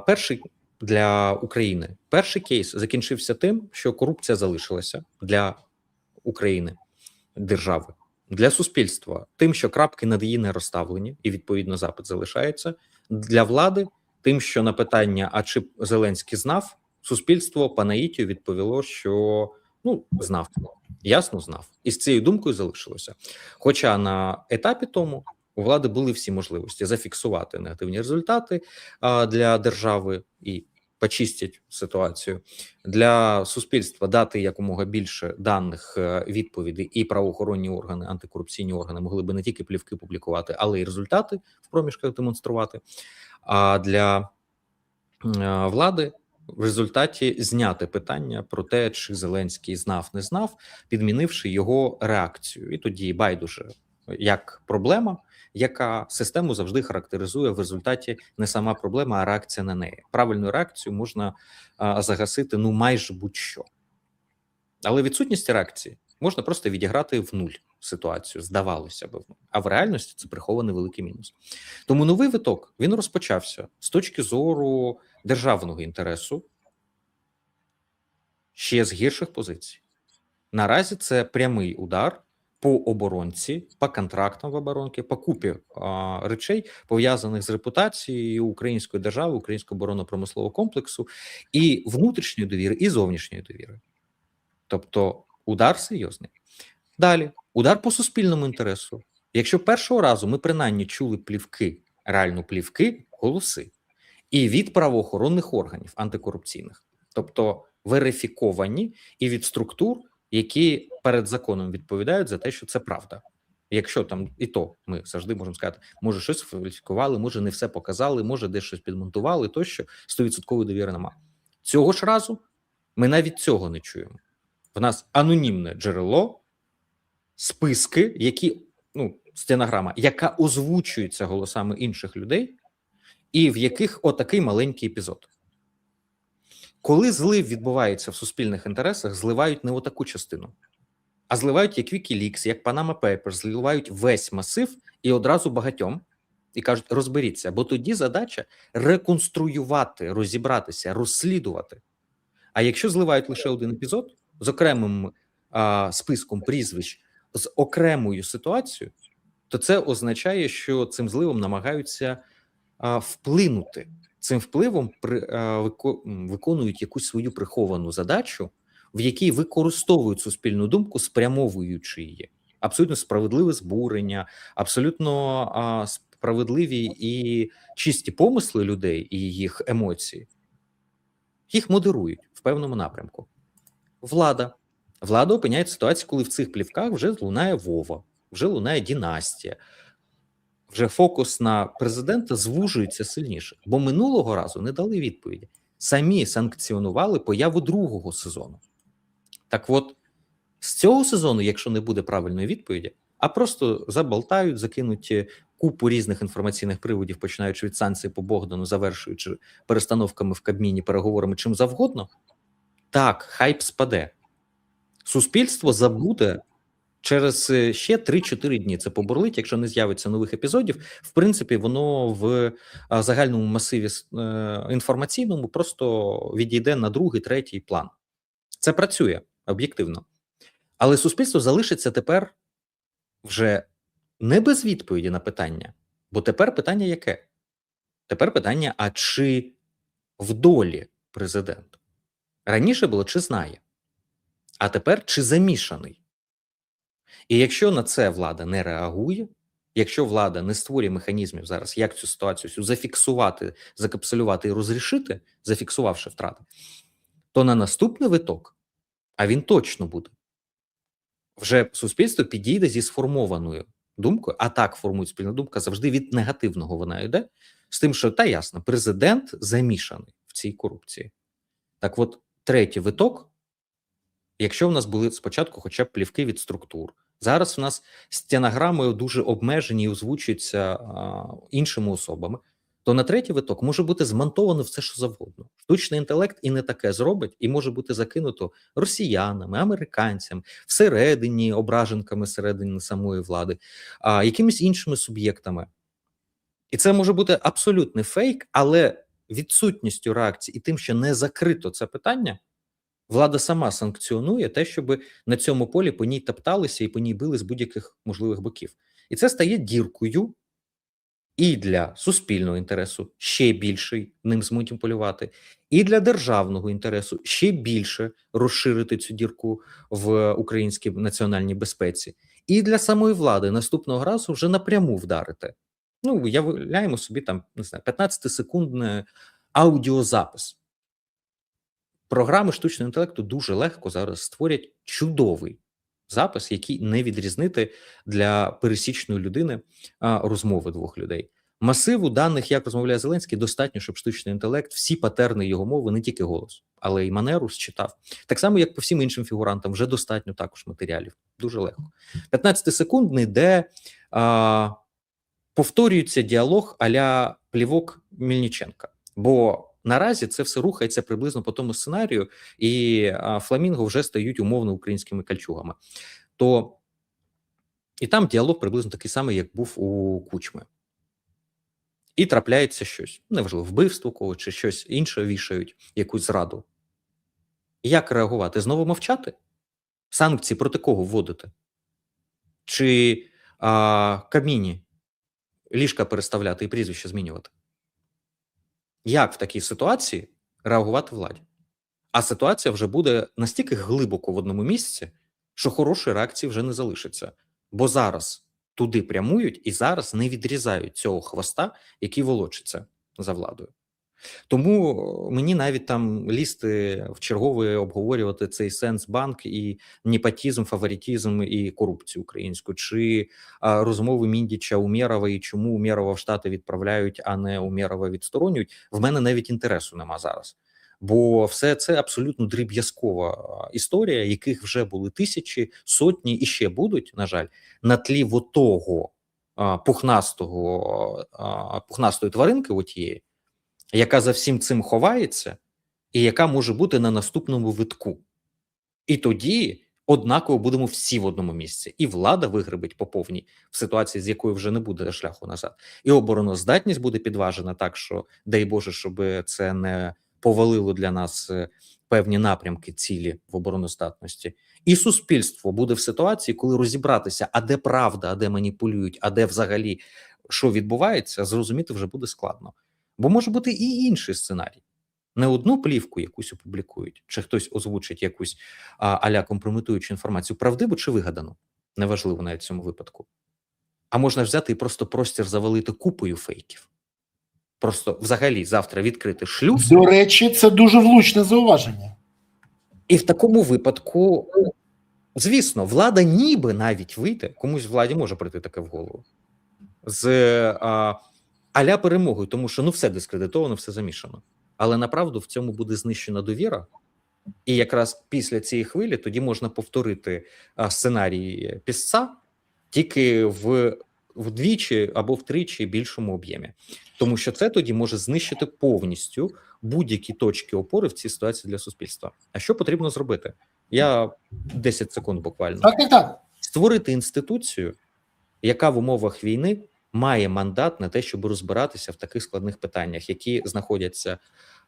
Перший для України, перший кейс закінчився тим, що корупція залишилася для України, держави, для суспільства, тим, що крапки над «і» не розставлені, і відповідно запит залишається, для влади, тим, що на питання, а чи Зеленський знав, суспільство по наїтію відповіло, що знав, ясно знав. І з цією думкою залишилося. Хоча на етапі тому у влади були всі можливості зафіксувати негативні результати для держави і почистять ситуацію, для суспільства дати якомога більше даних, відповідей, і правоохоронні органи, антикорупційні органи могли би не тільки плівки публікувати, але й результати в проміжках демонструвати. А для влади в результаті зняти питання про те, чи Зеленський знав, не знав, підмінивши його реакцію. І тоді байдуже, як проблема, яка систему завжди характеризує в результаті не сама проблема, а реакція на неї. Правильну реакцію можна загасити майже будь-що. Але відсутність реакції можна просто відіграти в нуль ситуацію, здавалося б. А в реальності це прихований великий мінус. Тому новий виток, він розпочався з точки зору державного інтересу ще з гірших позицій. Наразі це прямий удар по оборонці, по контрактам в оборонці, по купі речей, пов'язаних з репутацією української держави, українського оборонно-промислового комплексу, і внутрішньої довіри, і зовнішньої довіри. Тобто удар серйозний. Далі, удар по суспільному інтересу. Якщо першого разу ми принаймні чули плівки, реально плівки, голоси, і від правоохоронних органів антикорупційних, тобто верифіковані і від структур, які перед законом відповідають за те, що це правда. Якщо там і то ми завжди можемо сказати, може щось фальсифікували, може не все показали, може десь щось підмонтували, тощо 100% довіри нема. Цього ж разу ми навіть цього не чуємо. В нас анонімне джерело, списки, які, стенограма, яка озвучується голосами інших людей, і в яких отакий маленький епізод. Коли злив відбувається в суспільних інтересах, зливають не отаку частину, а зливають як Wikileaks, як Panama Papers, зливають весь масив і одразу багатьом, і кажуть, розберіться, бо тоді задача реконструювати, розібратися, розслідувати. А якщо зливають лише один епізод з окремим списком прізвищ, з окремою ситуацією, то це означає, що цим зливом намагаються вплинути. Цим впливом виконують якусь свою приховану задачу, в якій використовують суспільну думку, спрямовуючи її. Абсолютно справедливе збурення, абсолютно справедливі і чисті помисли людей і їх емоції. Їх модерують в певному напрямку. Влада опиняється в ситуації, коли в цих плівках вже лунає Вова, вже лунає династія, вже фокус на президента звужується сильніше. Бо минулого разу не дали відповіді. Самі санкціонували появу другого сезону. Так от, з цього сезону, якщо не буде правильної відповіді, а просто заболтають, закинуть купу різних інформаційних приводів, починаючи від санкцій по Богдану, завершуючи перестановками в Кабміні, переговорами, чим завгодно, так, хайп спаде. Суспільство забуде через ще 3-4 дні. Це побурлить, якщо не з'явиться нових епізодів. В принципі, воно в загальному масиві інформаційному просто відійде на другий, третій план. Це працює об'єктивно. Але суспільство залишиться тепер вже не без відповіді на питання. Бо тепер питання яке? Тепер питання, а чи в долі президент? Раніше було, чи знає. А тепер, чи замішаний? І якщо на це влада не реагує, якщо влада не створює механізмів зараз, як цю ситуацію зафіксувати, закапсулювати і розрішити, зафіксувавши втрати, то на наступний виток, а він точно буде, вже суспільство підійде зі сформованою думкою, а так формують спільна думка, завжди від негативного вона йде, з тим, що, та ясно, президент замішаний в цій корупції. Так от, третій виток, якщо в нас були спочатку хоча б плівки від структур, зараз в нас стенограмою дуже обмежені і озвучуються іншими особами, то на третій виток може бути змонтовано все, що завгодно. Штучний інтелект і не таке зробить, і може бути закинуто росіянами, американцями, всередині, ображенками всередині самої влади, якимись іншими суб'єктами. І це може бути абсолютний фейк, але відсутністю реакції і тим, що не закрито це питання, влада сама санкціонує те, щоб на цьому полі по ній топталися і по ній били з будь-яких можливих боків. І це стає діркою і для суспільного інтересу ще більше ним зманіпулювати, і для державного інтересу ще більше розширити цю дірку в українській національній безпеці, і для самої влади наступного разу вже напряму вдарити. Уявляємо собі там, не знаю, 15-секундний аудіозапис. Програми штучного інтелекту дуже легко зараз створять чудовий запис, який не відрізнити для пересічної людини розмови двох людей. Масиву даних, як розмовляє Зеленський, достатньо, щоб штучний інтелект всі патерни його мови, не тільки голос, але й манеру считав. Так само, як по всім іншим фігурантам, вже достатньо також матеріалів. Дуже легко. 15-секундний, де повторюється діалог а-ля плівок Мельниченка. Бо наразі це все рухається приблизно по тому сценарію, і фламінго вже стають умовно українськими кальчугами. І там діалог приблизно такий самий, як був у Кучми. І трапляється щось, неважливо, вбивство кого чи щось інше вішають, якусь зраду. Як реагувати? Знову мовчати? Санкції проти кого вводити? Чи Кабміні ліжка переставляти і прізвище змінювати? Як в такій ситуації реагувати владі? А ситуація вже буде настільки глибоко в одному місці, що хорошої реакції вже не залишиться. Бо зараз туди прямують і зараз не відрізають цього хвоста, який волочиться за владою. Тому мені навіть там лізти в чергове обговорювати цей Сенсбанк і непотізм, фаворитизм і корупцію українську, чи розмови Міндіча Умєрова і чому Умєрова в Штати відправляють, а не Умєрова відсторонюють, в мене навіть інтересу нема зараз. Бо все це абсолютно дріб'язкова історія, яких вже були тисячі, сотні і ще будуть, на жаль, на тлі того пухнастої тваринки отієї, яка за всім цим ховається, і яка може бути на наступному витку. І тоді однаково будемо всі в одному місці. І влада вигребить по повній в ситуації, з якої вже не буде шляху назад. І обороноздатність буде підважена так, що, дай Боже, щоб це не повалило для нас певні напрямки, цілі в обороноздатності. І суспільство буде в ситуації, коли розібратися, а де правда, а де маніпулюють, а де взагалі що відбувається, зрозуміти вже буде складно. Бо може бути і інший сценарій. Не одну плівку якусь опублікують, чи хтось озвучить якусь а-ля компрометуючу інформацію, правдиву чи вигадану, неважливо навіть в цьому випадку. А можна взяти і просто простір завалити купою фейків. Просто взагалі завтра відкрити шлюз. До речі, це дуже влучне зауваження. І в такому випадку, звісно, влада ніби навіть вийде, комусь владі може прийти таке в голову, з а-ля перемогою, тому що все дискредитовано, все замішано. Але направду в цьому буде знищена довіра, і якраз після цієї хвилі тоді можна повторити сценарій Пісца, тільки вдвічі або втричі більшому об'ємі. Тому що це тоді може знищити повністю будь-які точки опори в цій ситуації для суспільства. А що потрібно зробити? Я 10 секунд буквально. Так. Створити інституцію, яка в умовах війни має мандат на те, щоб розбиратися в таких складних питаннях, які знаходяться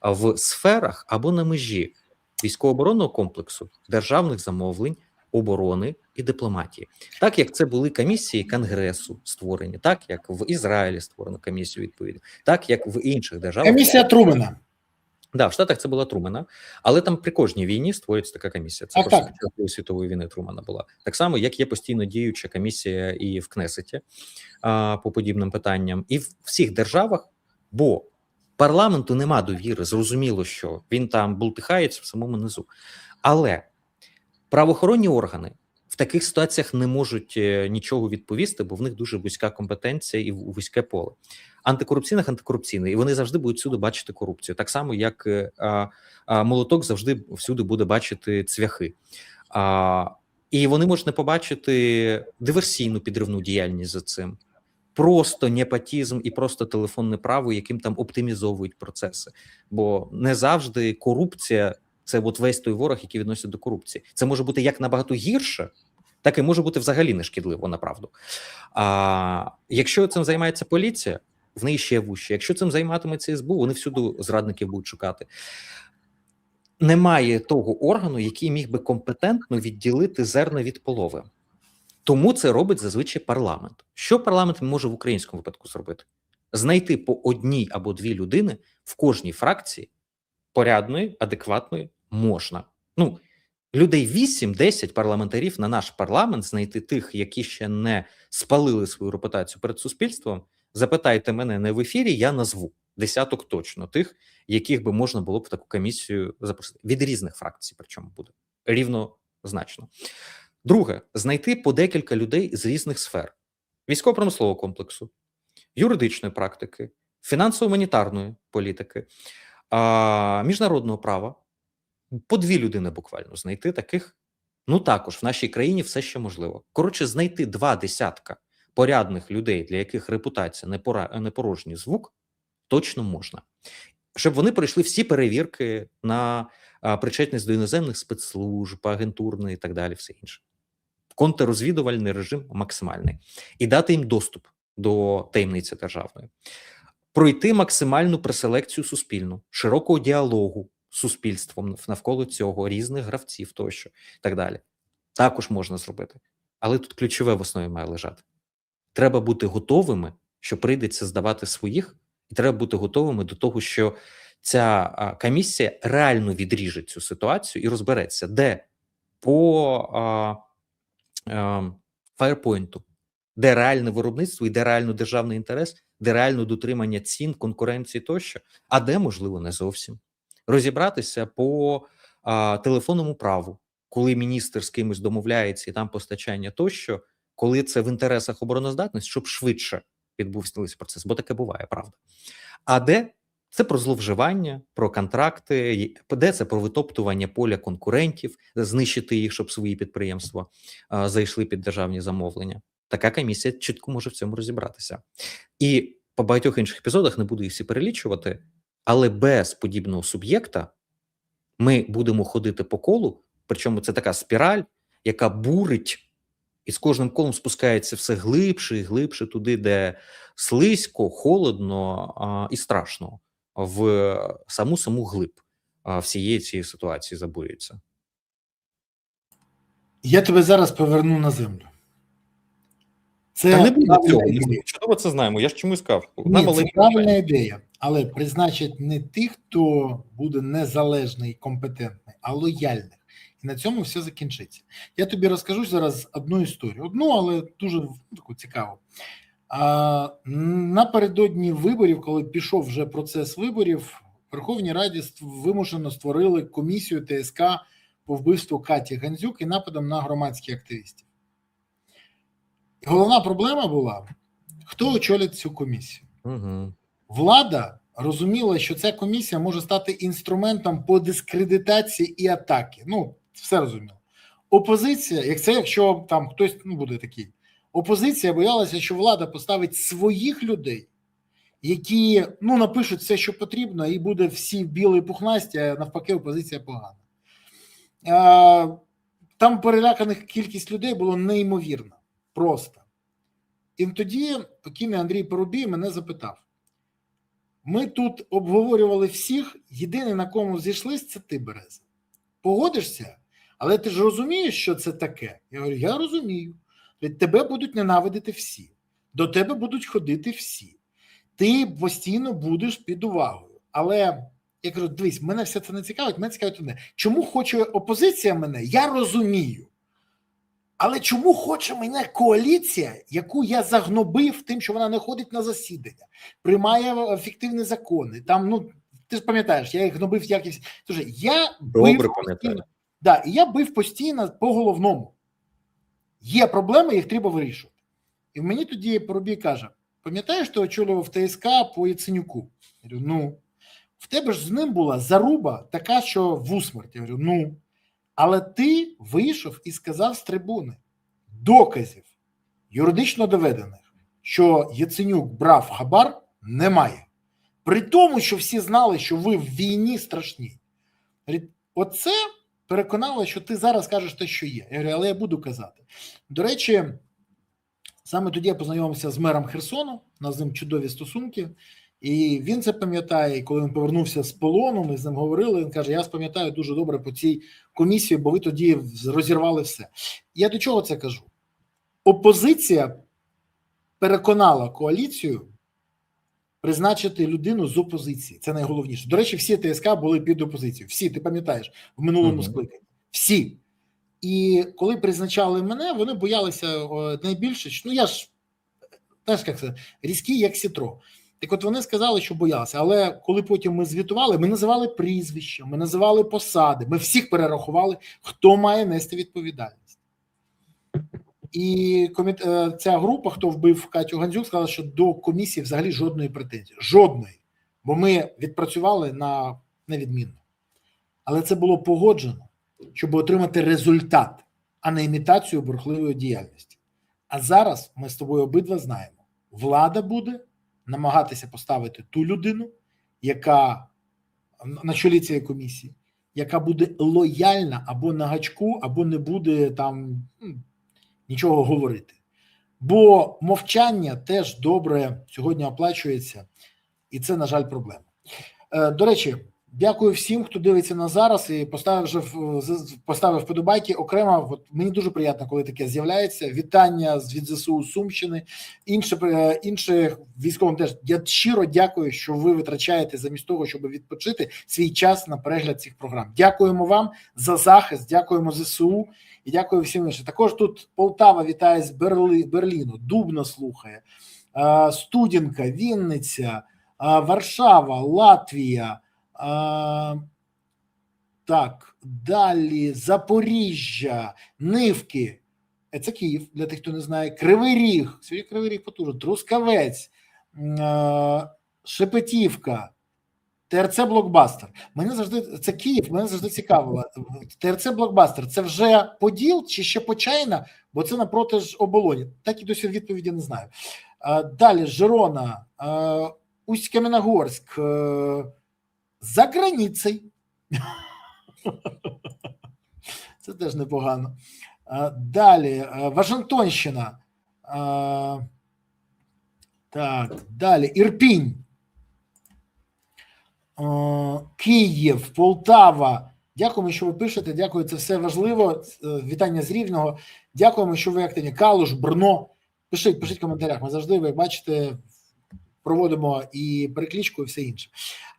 в сферах або на межі військово-оборонного комплексу, державних замовлень, оборони і дипломатії. Так, як це були комісії Конгресу створені, так, як в Ізраїлі створено комісію відповідно, так, як в інших державах. Комісія Трумена. Да, в Штатах це була Трумена, але там при кожній війні створюється така комісія. Це просто під час Другої світової війни Трумена була. Так само, як є постійно діюча комісія і в Кнесеті по подібним питанням, і в всіх державах, бо парламенту нема довіри, зрозуміло, що він там бултихається в самому низу. Але правоохоронні органи в таких ситуаціях не можуть нічого відповісти, бо в них дуже вузька компетенція і вузьке поле. Антикорупційний, і вони завжди будуть всюди бачити корупцію. Так само, як молоток завжди всюди буде бачити цвяхи. І вони можуть не побачити диверсійну підривну діяльність за цим. Просто непотізм і просто телефонне право, яким там оптимізовують процеси. Бо не завжди корупція – це от весь той ворог, який відноситься до корупції. Це може бути як набагато гірше, так і може бути взагалі нешкідливо, направду. Якщо цим займається поліція, в неї ще вужче. Якщо цим займатиметься СБУ, вони всюди зрадників будуть шукати. Немає того органу, який міг би компетентно відділити зерна від полови. Тому це робить зазвичай парламент. Що парламент може в українському випадку зробити? Знайти по одній або дві людини в кожній фракції порядної, адекватної можна. Людей 8-10 парламентарів на наш парламент, знайти тих, які ще не спалили свою репутацію перед суспільством. Запитайте мене не в ефірі, я назву десяток точно тих, яких би можна було б в таку комісію запросити. Від різних фракцій, причому буде рівнозначно. Друге, знайти по декілька людей з різних сфер: військово-промислового комплексу, юридичної практики, фінансово-гуманітарної політики, міжнародного права. По дві людини буквально знайти таких. Також в нашій країні все ще можливо. Коротше, знайти 20 порядних людей, для яких репутація не порожній звук, точно можна. Щоб вони пройшли всі перевірки на причетність до іноземних спецслужб, агентурної і так далі, все інше. Контррозвідувальний режим максимальний. І дати їм доступ до таємниці державної. Пройти максимальну преселекцію суспільну, широкого діалогу з суспільством навколо цього, різних гравців тощо, і так далі. Також можна зробити. Але тут ключове в основі має лежати. Треба бути готовими, що прийдеться здавати своїх, і треба бути готовими до того, що ця комісія реально відріже цю ситуацію і розбереться, де по фаєрпойнту, де реальне виробництво, і де реально державний інтерес, де реально дотримання цін, конкуренції тощо, а де, можливо, не зовсім. Розібратися по телефонному праву, коли міністр з кимось домовляється і там постачання тощо, коли це в інтересах обороноздатності, щоб швидше відбувся процес, бо таке буває, правда. А де це про зловживання, про контракти, де це про витоптування поля конкурентів, знищити їх, щоб свої підприємства зайшли під державні замовлення. Така комісія чітко може в цьому розібратися. І по багатьох інших епізодах, не буду їх всі перелічувати, але без подібного суб'єкта ми будемо ходити по колу, причому це така спіраль, яка бурить і з кожним колом спускається все глибше і глибше туди, де слизько, холодно і страшно, в саму глиб всієї цієї ситуації забурюється. Я тебе зараз поверну на землю. Це Та не буде цього, ідея. ми чудово це знаємо, я ж чомусь сказав. Ні, це правильна ідея, але призначать не тих, хто буде незалежний, компетентний, а лояльних. І на цьому все закінчиться. Я тобі розкажу зараз одну історію. Одну, але дуже таку цікаву. Напередодні виборів, коли пішов вже процес виборів, в Верховній Раді вимушено створили комісію ТСК по вбивству Каті Гандзюк і нападам на громадських активістів. І головна проблема була, хто очолить цю комісію. Угу. Влада розуміла, що ця комісія може стати інструментом по дискредитації і атаки. Ну, все розуміло. Опозиція, якщо там хтось буде такий, опозиція боялася, що влада поставить своїх людей, які напишуть все, що потрібно, і буде всі білі пухнасті, а навпаки опозиція погана. Там переляканих кількість людей було неймовірно. Просто. І тоді покійний Андрій Парубій мене запитав. Ми тут обговорювали всіх, єдине на кому зійшлись, це ти, Береза. Погодишся? Але ти ж розумієш, що це таке? Я говорю, я розумію. Тебе будуть ненавидити всі. До тебе будуть ходити всі. Ти постійно будеш під увагою. Але, я кажу, дивись, мене все це не цікавить, мене цікавить одне. Чому хоче опозиція мене? Я розумію. Але чому хоче мене коаліція, яку я загнобив тим, що вона не ходить на засідання, приймає фіктивні закони. Там, ти ж пам'ятаєш, я їх гнобив якось. Тож, я Добре пам'ятаю. Да, і я бив постійно по головному. Є проблеми, їх треба вирішувати. І мені тоді Парубій каже, пам'ятаєш, ти очолював ТСК по Яценюку? Я говорю, в тебе ж з ним була заруба така, що в усмерть. Я говорю, але ти вийшов і сказав з трибуни доказів, юридично доведених, що Яценюк брав хабар, немає. При тому, що всі знали, що ви в війні страшній. Оце переконало, що ти зараз кажеш те, що є. Я говорю, але я буду казати. До речі, саме тоді я познайомився з мером Херсону, у нас з ним чудові стосунки, і він це пам'ятає, і коли він повернувся з полону, ми з ним говорили, він каже, я пам'ятаю дуже добре по цій комісії, бо ви тоді розірвали все. Я до чого це кажу? Опозиція переконала коаліцію призначити людину з опозиції. Це найголовніше. До речі, всі ТСК були під опозицією. Всі, ти пам'ятаєш, в минулому скликанні. Всі. І коли призначали мене, вони боялися найбільше, я ж, знаєш, як це, різкий, як сітро. Так от вони сказали, що боялися, але коли потім ми звітували, ми називали прізвища, ми називали посади, ми всіх перерахували, хто має нести відповідальність. І ця група, хто вбив Катю Гандзюк, сказала, що до комісії взагалі жодної претензії. Жодної. Бо ми відпрацювали на невідмінно. Але це було погоджено, щоб отримати результат, а не імітацію бурхливої діяльності. А зараз ми з тобою обидва знаємо, влада буде намагатися поставити ту людину, яка на чолі цієї комісії, яка буде лояльна або на гачку, або не буде там нічого говорити. Бо мовчання теж добре сьогодні оплачується, і це, на жаль, проблема. До речі, Дякую всім, хто дивиться нас зараз і поставив вподобайки. Окремо, от мені дуже приємно, коли таке з'являється. Вітання від ЗСУ Сумщини. Інших військовим теж я щиро дякую, що ви витрачаєте замість того, щоб відпочити свій час на перегляд цих програм. Дякуємо вам за захист, дякуємо ЗСУ і дякую всім іншим. Також тут Полтава вітає з Берліну, Дубно слухає, Студінка, Вінниця, Варшава, Латвія. Так, далі Запоріжжя, Нивки, це Київ, для тих, хто не знає, Кривий Ріг, сьогодні Кривий Ріг потужно, Трускавець, Шепетівка, ТРЦ Блокбастер. Мене завжди, це Київ, мене завжди цікавило. ТРЦ Блокбастер, це вже Поділ чи ще Почайна, бо це напроти ж Оболоні. Так і досі відповіді не знаю. Далі Жирона, Усть-Каменогорськ, за границей. Це теж непогано. Далі Вашингтонщина. Так, далі Ірпінь. Київ, Полтава. Дякуємо, що ви пишете. Дякую, це все важливо. Вітання з Рівного. Дякуємо, що ви активні. Калуш, Брно. Пишіть в коментарях. Ми завжди, ви бачите, проводимо і перекличку, і все інше.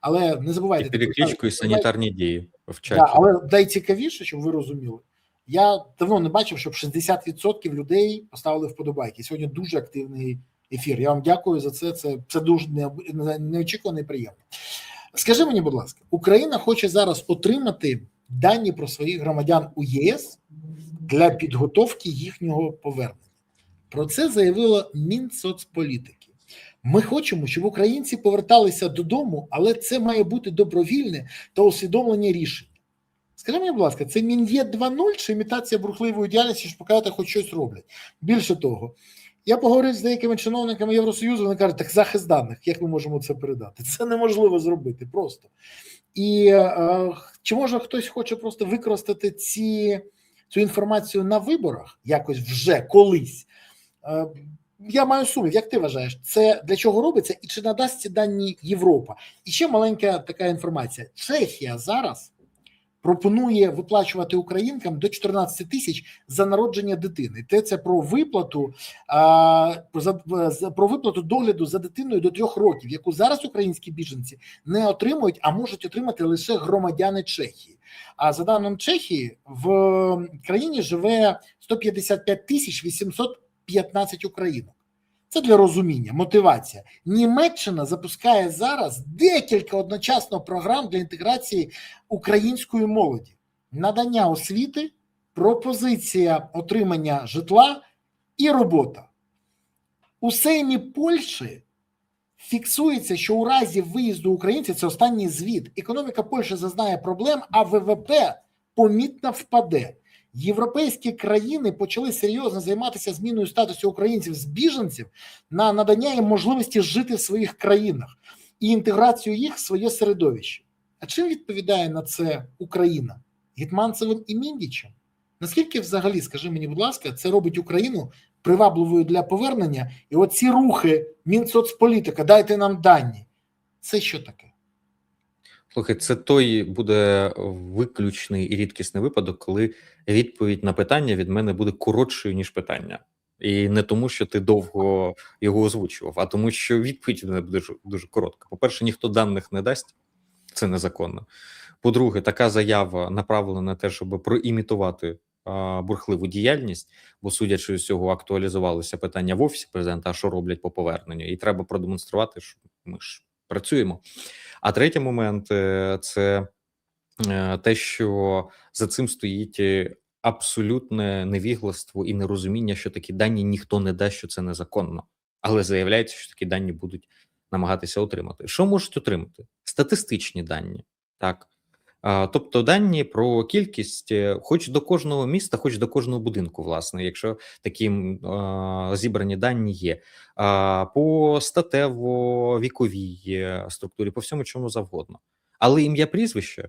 Але не забувайте. І перекличку, і санітарні дії в чаті. Да, але найцікавіше, щоб ви розуміли, я давно не бачив, щоб 60% людей поставили вподобайки. Сьогодні дуже активний ефір. Я вам дякую за це. Це дуже неочікувано і приємно. Скажи мені, будь ласка, Україна хоче зараз отримати дані про своїх громадян у ЄС для підготовки їхнього повернення. Про це заявило Мінсоцполітики. Ми хочемо, щоб українці поверталися додому, але це має бути добровільне та усвідомлення рішення. Скажи мені, будь ласка, це Мін'єд 2.0 чи імітація бурхливої діяльності, щоб показати, хоч щось роблять? Більше того, я поговорив з деякими чиновниками Євросоюзу, вони кажуть, так захист даних, як ми можемо це передати? Це неможливо зробити просто. І чи може хтось хоче просто використати цю інформацію на виборах, якось вже колись? Я маю сумнів, як ти вважаєш, це для чого робиться і чи надасть ці дані Європа? І ще маленька така інформація. Чехія зараз пропонує виплачувати українкам до 14 тисяч за народження дитини. Це про виплату, про виплату догляду за дитиною до 3 років, яку зараз українські біженці не отримують, а можуть отримати лише громадяни Чехії. А за даним Чехії, в країні живе 155 тисяч 815 українок. Це для розуміння, мотивація. Німеччина запускає зараз декілька одночасно програм для інтеграції української молоді. Надання освіти, пропозиція отримання житла і робота. У Сеймі Польщі фіксується, що у разі виїзду українців, це останній звіт, економіка Польщі зазнає проблем, а ВВП помітно впаде. Європейські країни почали серйозно займатися зміною статусу українців з біженців на надання їм можливості жити в своїх країнах і інтеграцію їх в своє середовище. А чим відповідає на це Україна? Гетманцевим і Міндічем? Наскільки взагалі, скажи мені, будь ласка, це робить Україну привабливою для повернення? І оці рухи Мінсоцполітика, дайте нам дані. Це що таке? Слухай, це той буде виключний і рідкісний випадок, коли відповідь на питання від мене буде коротшою, ніж питання. І не тому, що ти довго його озвучував, а тому, що відповідь від мене буде дуже коротка. По-перше, ніхто даних не дасть, це незаконно. По-друге, така заява направлена на те, щоб проімітувати бурхливу діяльність, бо, судячи з цього, актуалізувалися питання в Офісі Президента, а що роблять по поверненню, і треба продемонструвати, що ми ж працюємо. А третій момент – це те, що за цим стоїть абсолютне невігластво і нерозуміння, що такі дані ніхто не дасть, що це незаконно. Але заявляється, що такі дані будуть намагатися отримати. Що можуть отримати? Статистичні дані, так. Тобто дані про кількість, хоч до кожного міста, хоч до кожного будинку, власне, якщо такі зібрані дані є, по статево-віковій структурі, по всьому чому завгодно. Але ім'я, прізвище,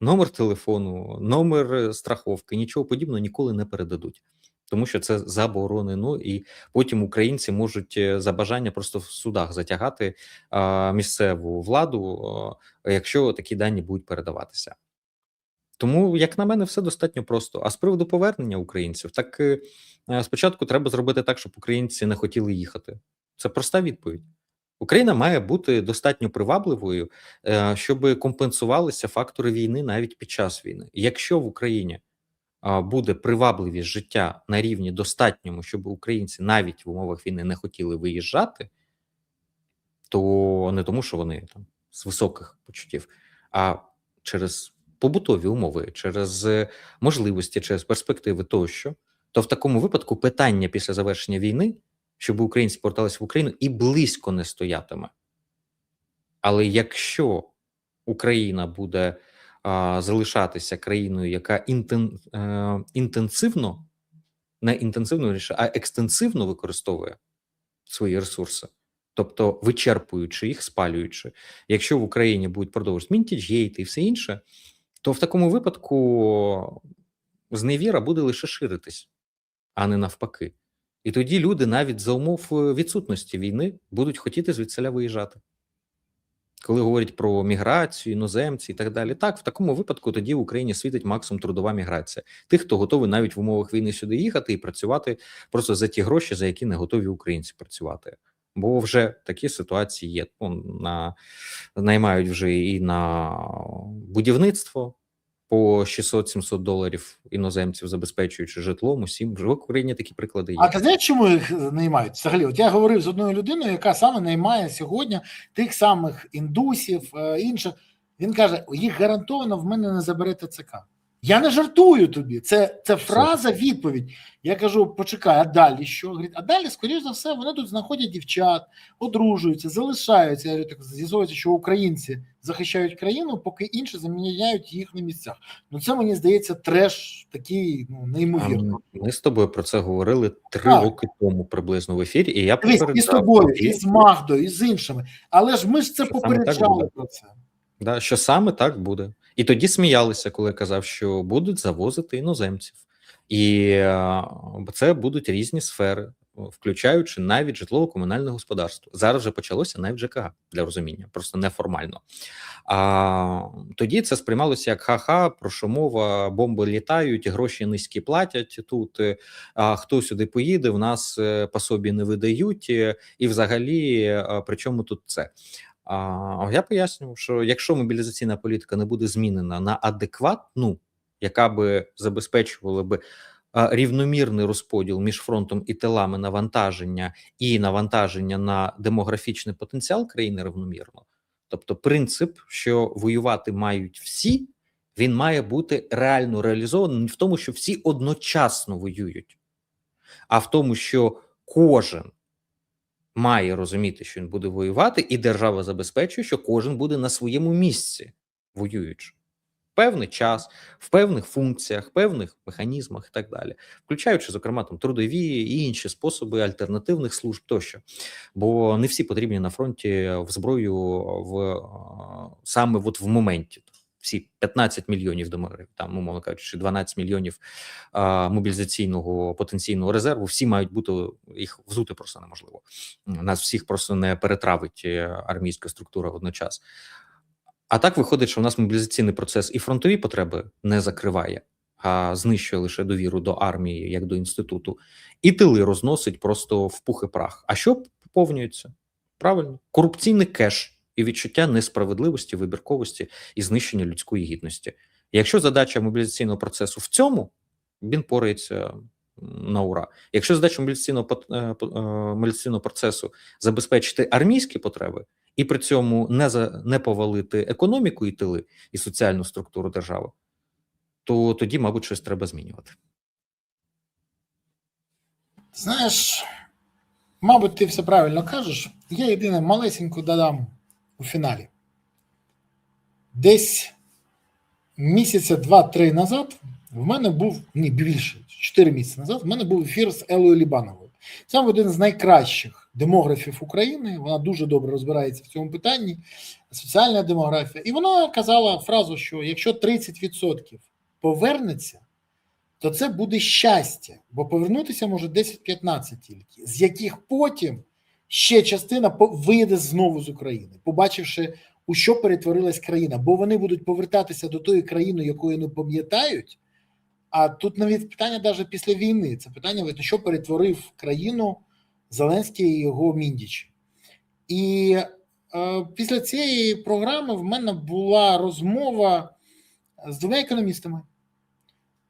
номер телефону, номер страховки, нічого подібного ніколи не передадуть. тому що це заборонено, і потім українці можуть за бажання просто в судах затягати місцеву владу, якщо такі дані будуть передаватися. Тому, як на мене, все достатньо просто. А з приводу повернення українців, так спочатку треба зробити так, щоб українці не хотіли їхати. Це проста відповідь. Україна має бути достатньо привабливою, щоб компенсувалися фактори війни навіть під час війни. Якщо в Україні буде привабливість життя на рівні достатньому, щоб українці навіть в умовах війни не хотіли виїжджати, то не тому, що вони там з високих почуттів, а через побутові умови, через можливості, через перспективи тощо, то в такому випадку питання після завершення війни, щоб українці поверталися в Україну, і близько не стоятиме. Але якщо Україна буде залишатися країною, яка інтенсивно, не інтенсивно, а екстенсивно використовує свої ресурси, тобто вичерпуючи їх, спалюючи, якщо в Україні будуть продовжувати мінтіджгейти і все інше, то в такому випадку зневіра буде лише ширитись, а не навпаки. І тоді люди навіть за умов відсутності війни будуть хотіти звідсіля виїжджати. Коли говорять про міграцію, іноземці і так далі, так, в такому випадку тоді в Україні світить максимум трудова міграція. Тих, хто готовий навіть в умовах війни сюди їхати і працювати просто за ті гроші, за які не готові українці працювати. Бо вже такі ситуації є. Наймають вже і на будівництво по 600-700 доларів іноземців, забезпечуючи житлом, усім. Вже в Україні такі приклади є. А ти знаєш, чому їх наймають? Взагалі, от я говорив з одною людиною, яка саме наймає сьогодні тих самих індусів, інших. Він каже, їх гарантовано в мене не забере ТЦК. Я не жартую тобі, це фраза, відповідь. Я кажу, почекай, а далі що? Говорить, а далі, скоріш за все, вони тут знаходять дівчат, одружуються, залишаються. Я так з'ясовується, що українці захищають країну, поки інші заміняють їх на місцях. Ну це, мені здається, треш такий, неймовірний. Ми з тобою про це говорили 3 роки тому приблизно в ефірі, і я попереджав. І з тобою, і з Магдою, і з іншими. Але ж ми ж це попереджали про це. Да, що саме так буде. І тоді сміялися, коли я казав, що будуть завозити іноземців. І це будуть різні сфери, включаючи навіть житлово-комунальне господарство. Зараз вже почалося навіть ЖКГ, для розуміння, просто неформально. Тоді це сприймалося як ха-ха, про що мова, бомби літають, гроші низькі платять тут, хто сюди поїде, в нас пособі не видають, і взагалі, при чому тут це? Я пояснював, що якщо мобілізаційна політика не буде змінена на адекватну, яка би забезпечувала би рівномірний розподіл між фронтом і тилами навантаження і навантаження на демографічний потенціал країни рівномірно, тобто принцип, що воювати мають всі, він має бути реально реалізований не в тому, що всі одночасно воюють, а в тому, що кожен має розуміти, що він буде воювати, і держава забезпечує, що кожен буде на своєму місці воюючи. Певний час, в певних функціях, певних механізмах і так далі, включаючи, зокрема, там трудові і інші способи альтернативних служб тощо. Бо не всі потрібні на фронті в зброю саме от в моменті. Всі 15 мільйонів демографів, там, умовно кажучи, 12 мільйонів мобілізаційного потенційного резерву, всі мають бути, їх взути просто неможливо. Нас всіх просто не перетравить армійська структура водночас. А так виходить, що в нас мобілізаційний процес і фронтові потреби не закриває, а знищує лише довіру до армії, як до інституту, і тили розносить просто в пух і прах. А що поповнюється? Правильно, корупційний кеш і відчуття несправедливості, вибірковості і знищення людської гідності. Якщо задача мобілізаційного процесу в цьому, він порається на ура. Якщо задача мобілізаційного процесу забезпечити армійські потреби і при цьому не повалити економіку і тили, і соціальну структуру держави, то тоді, мабуть, щось треба змінювати. Знаєш, мабуть, ти все правильно кажеш. Я єдине малесеньку додам у фіналі. Десь місяця 2-3 назад в мене був, більше, 4 місяці назад, в мене був ефір з Елою Лібановою. Це один з найкращих демографів України, вона дуже добре розбирається в цьому питанні, соціальна демографія. І вона казала фразу, що якщо 30% повернеться, то це буде щастя, бо повернутися може 10-15 тільки, з яких потім ще частина виїде знову з України, побачивши, у що перетворилась країна, бо вони будуть повертатися до тої країни, якої не пам'ятають. А тут навіть питання навіть після війни, це питання, що перетворив країну Зеленський і його міндічі. І після цієї програми в мене була розмова з двома економістами,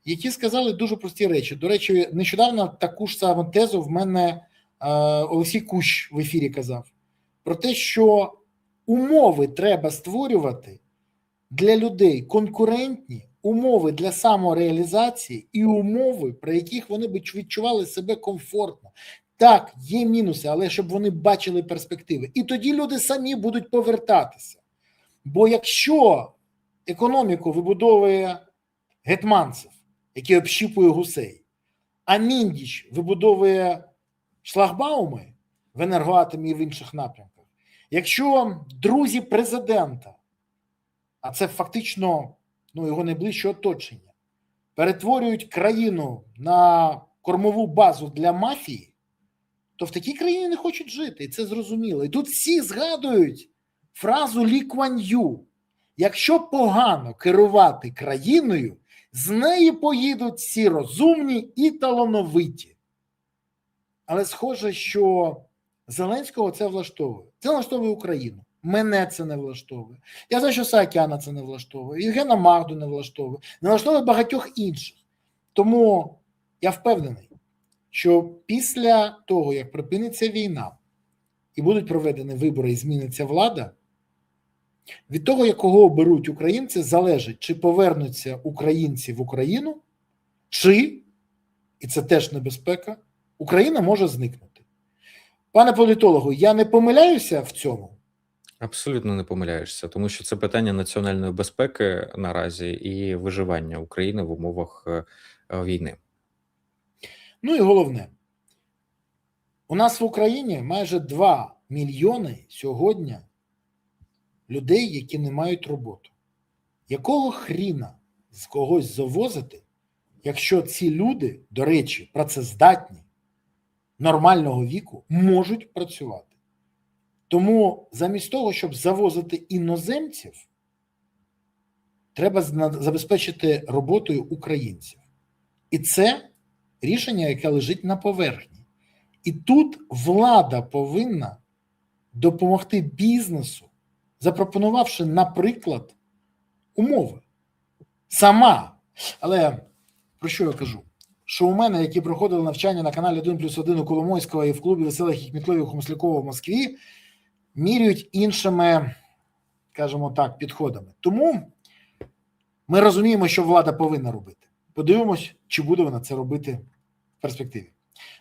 які сказали дуже прості речі. До речі, нещодавно таку ж саму тезу в мене Олексій Кущ в ефірі казав. Про те, що умови треба створювати для людей конкурентні, умови для самореалізації і умови, при яких вони б відчували себе комфортно. Так, є мінуси, але щоб вони бачили перспективи. І тоді люди самі будуть повертатися. Бо якщо економіку вибудовує Гетманцев, який общіпує гусей, а Міндіч вибудовує шлагбауми в енергоатомі і в інших напрямках, якщо друзі президента, а це фактично його найближче оточення, перетворюють країну на кормову базу для мафії, то в такій країні не хочуть жити, і це зрозуміло. І тут всі згадують фразу Лі Куан Ю. Якщо погано керувати країною, з неї поїдуть всі розумні і талановиті. Але схоже, що Зеленського це влаштовує. Це влаштовує Україну. Мене це не влаштовує. Я знаю, що Саакяна це не влаштовує, Євгена Магду не влаштовує, не влаштовує багатьох інших. Тому я впевнений, що після того, як припиниться війна і будуть проведені вибори і зміниться влада, від того, якого оберуть українці, залежить, чи повернуться українці в Україну, чи, і це теж небезпека, Україна може зникнути. Пане політологу, я не помиляюся в цьому? Абсолютно не помиляєшся, тому що це питання національної безпеки наразі і виживання України в умовах війни. Ну і головне, у нас в Україні майже 2 мільйони сьогодні людей, які не мають роботи. Якого хріна з когось завозити, якщо ці люди, до речі, працездатні, нормального віку, можуть працювати? Тому замість того, щоб завозити іноземців, треба забезпечити роботою українців. І це рішення, яке лежить на поверхні. І тут влада повинна допомогти бізнесу, запропонувавши, наприклад, умови. Сама. Але про що я кажу? Що у мене, які проходили навчання на каналі 1+1 у Коломойського і в клубі веселих і кмітливих у Маслякова в Москві, міряють іншими, скажімо так, підходами. Тому ми розуміємо, що влада повинна робити. Подивимось, чи буде вона це робити в перспективі.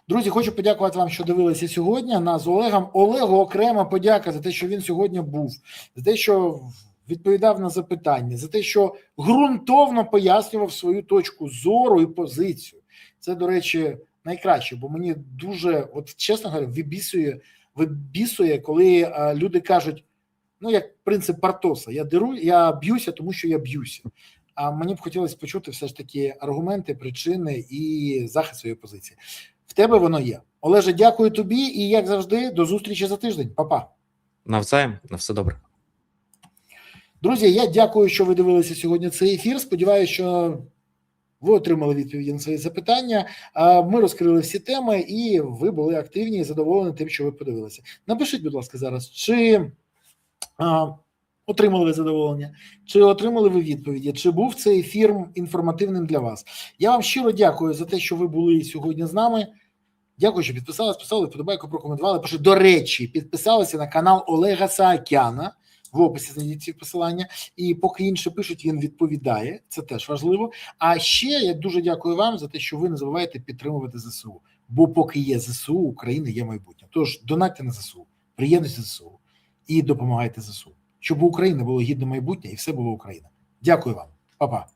Друзі, хочу подякувати вам, що дивилися сьогодні. Нас з Олегом. Олегу окрема подяка за те, що він сьогодні був, за те, що відповідав на запитання, за те, що ґрунтовно пояснював свою точку зору і позицію. Це, до речі, найкраще, бо мені дуже, от чесно говоря, вибісує, коли люди кажуть, як принцип Партоса, я б'юся, тому що я б'юся. А мені б хотілося почути все ж таки аргументи, причини і захист своєї позиції. В тебе воно є. Олеже, дякую тобі і, як завжди, до зустрічі за тиждень. Па-па. Навзаєм, на все добре. Друзі, я дякую, що ви дивилися сьогодні цей ефір. Сподіваюся, що ви отримали відповіді на свої запитання. Ми розкрили всі теми, і ви були активні і задоволені тим, що ви подивилися. Напишіть, будь ласка, зараз, чи отримали ви задоволення, чи отримали ви відповіді, чи був цей ефір інформативним для вас. Я вам щиро дякую за те, що ви були сьогодні з нами. Дякую, що підписалися, поставили вподобайку, прокоментували. До речі, підписалися на канал Олега Саакяна. В описі знайдіть ці посилання. І поки інші пишуть, він відповідає. Це теж важливо. А ще я дуже дякую вам за те, що ви не забуваєте підтримувати ЗСУ. Бо поки є ЗСУ, України є майбутнє. Тож донатьте на ЗСУ, приєднуйтесь до ЗСУ і допомагайте ЗСУ. Щоб у України було гідне майбутнє і все було Україна. Дякую вам. Па-па.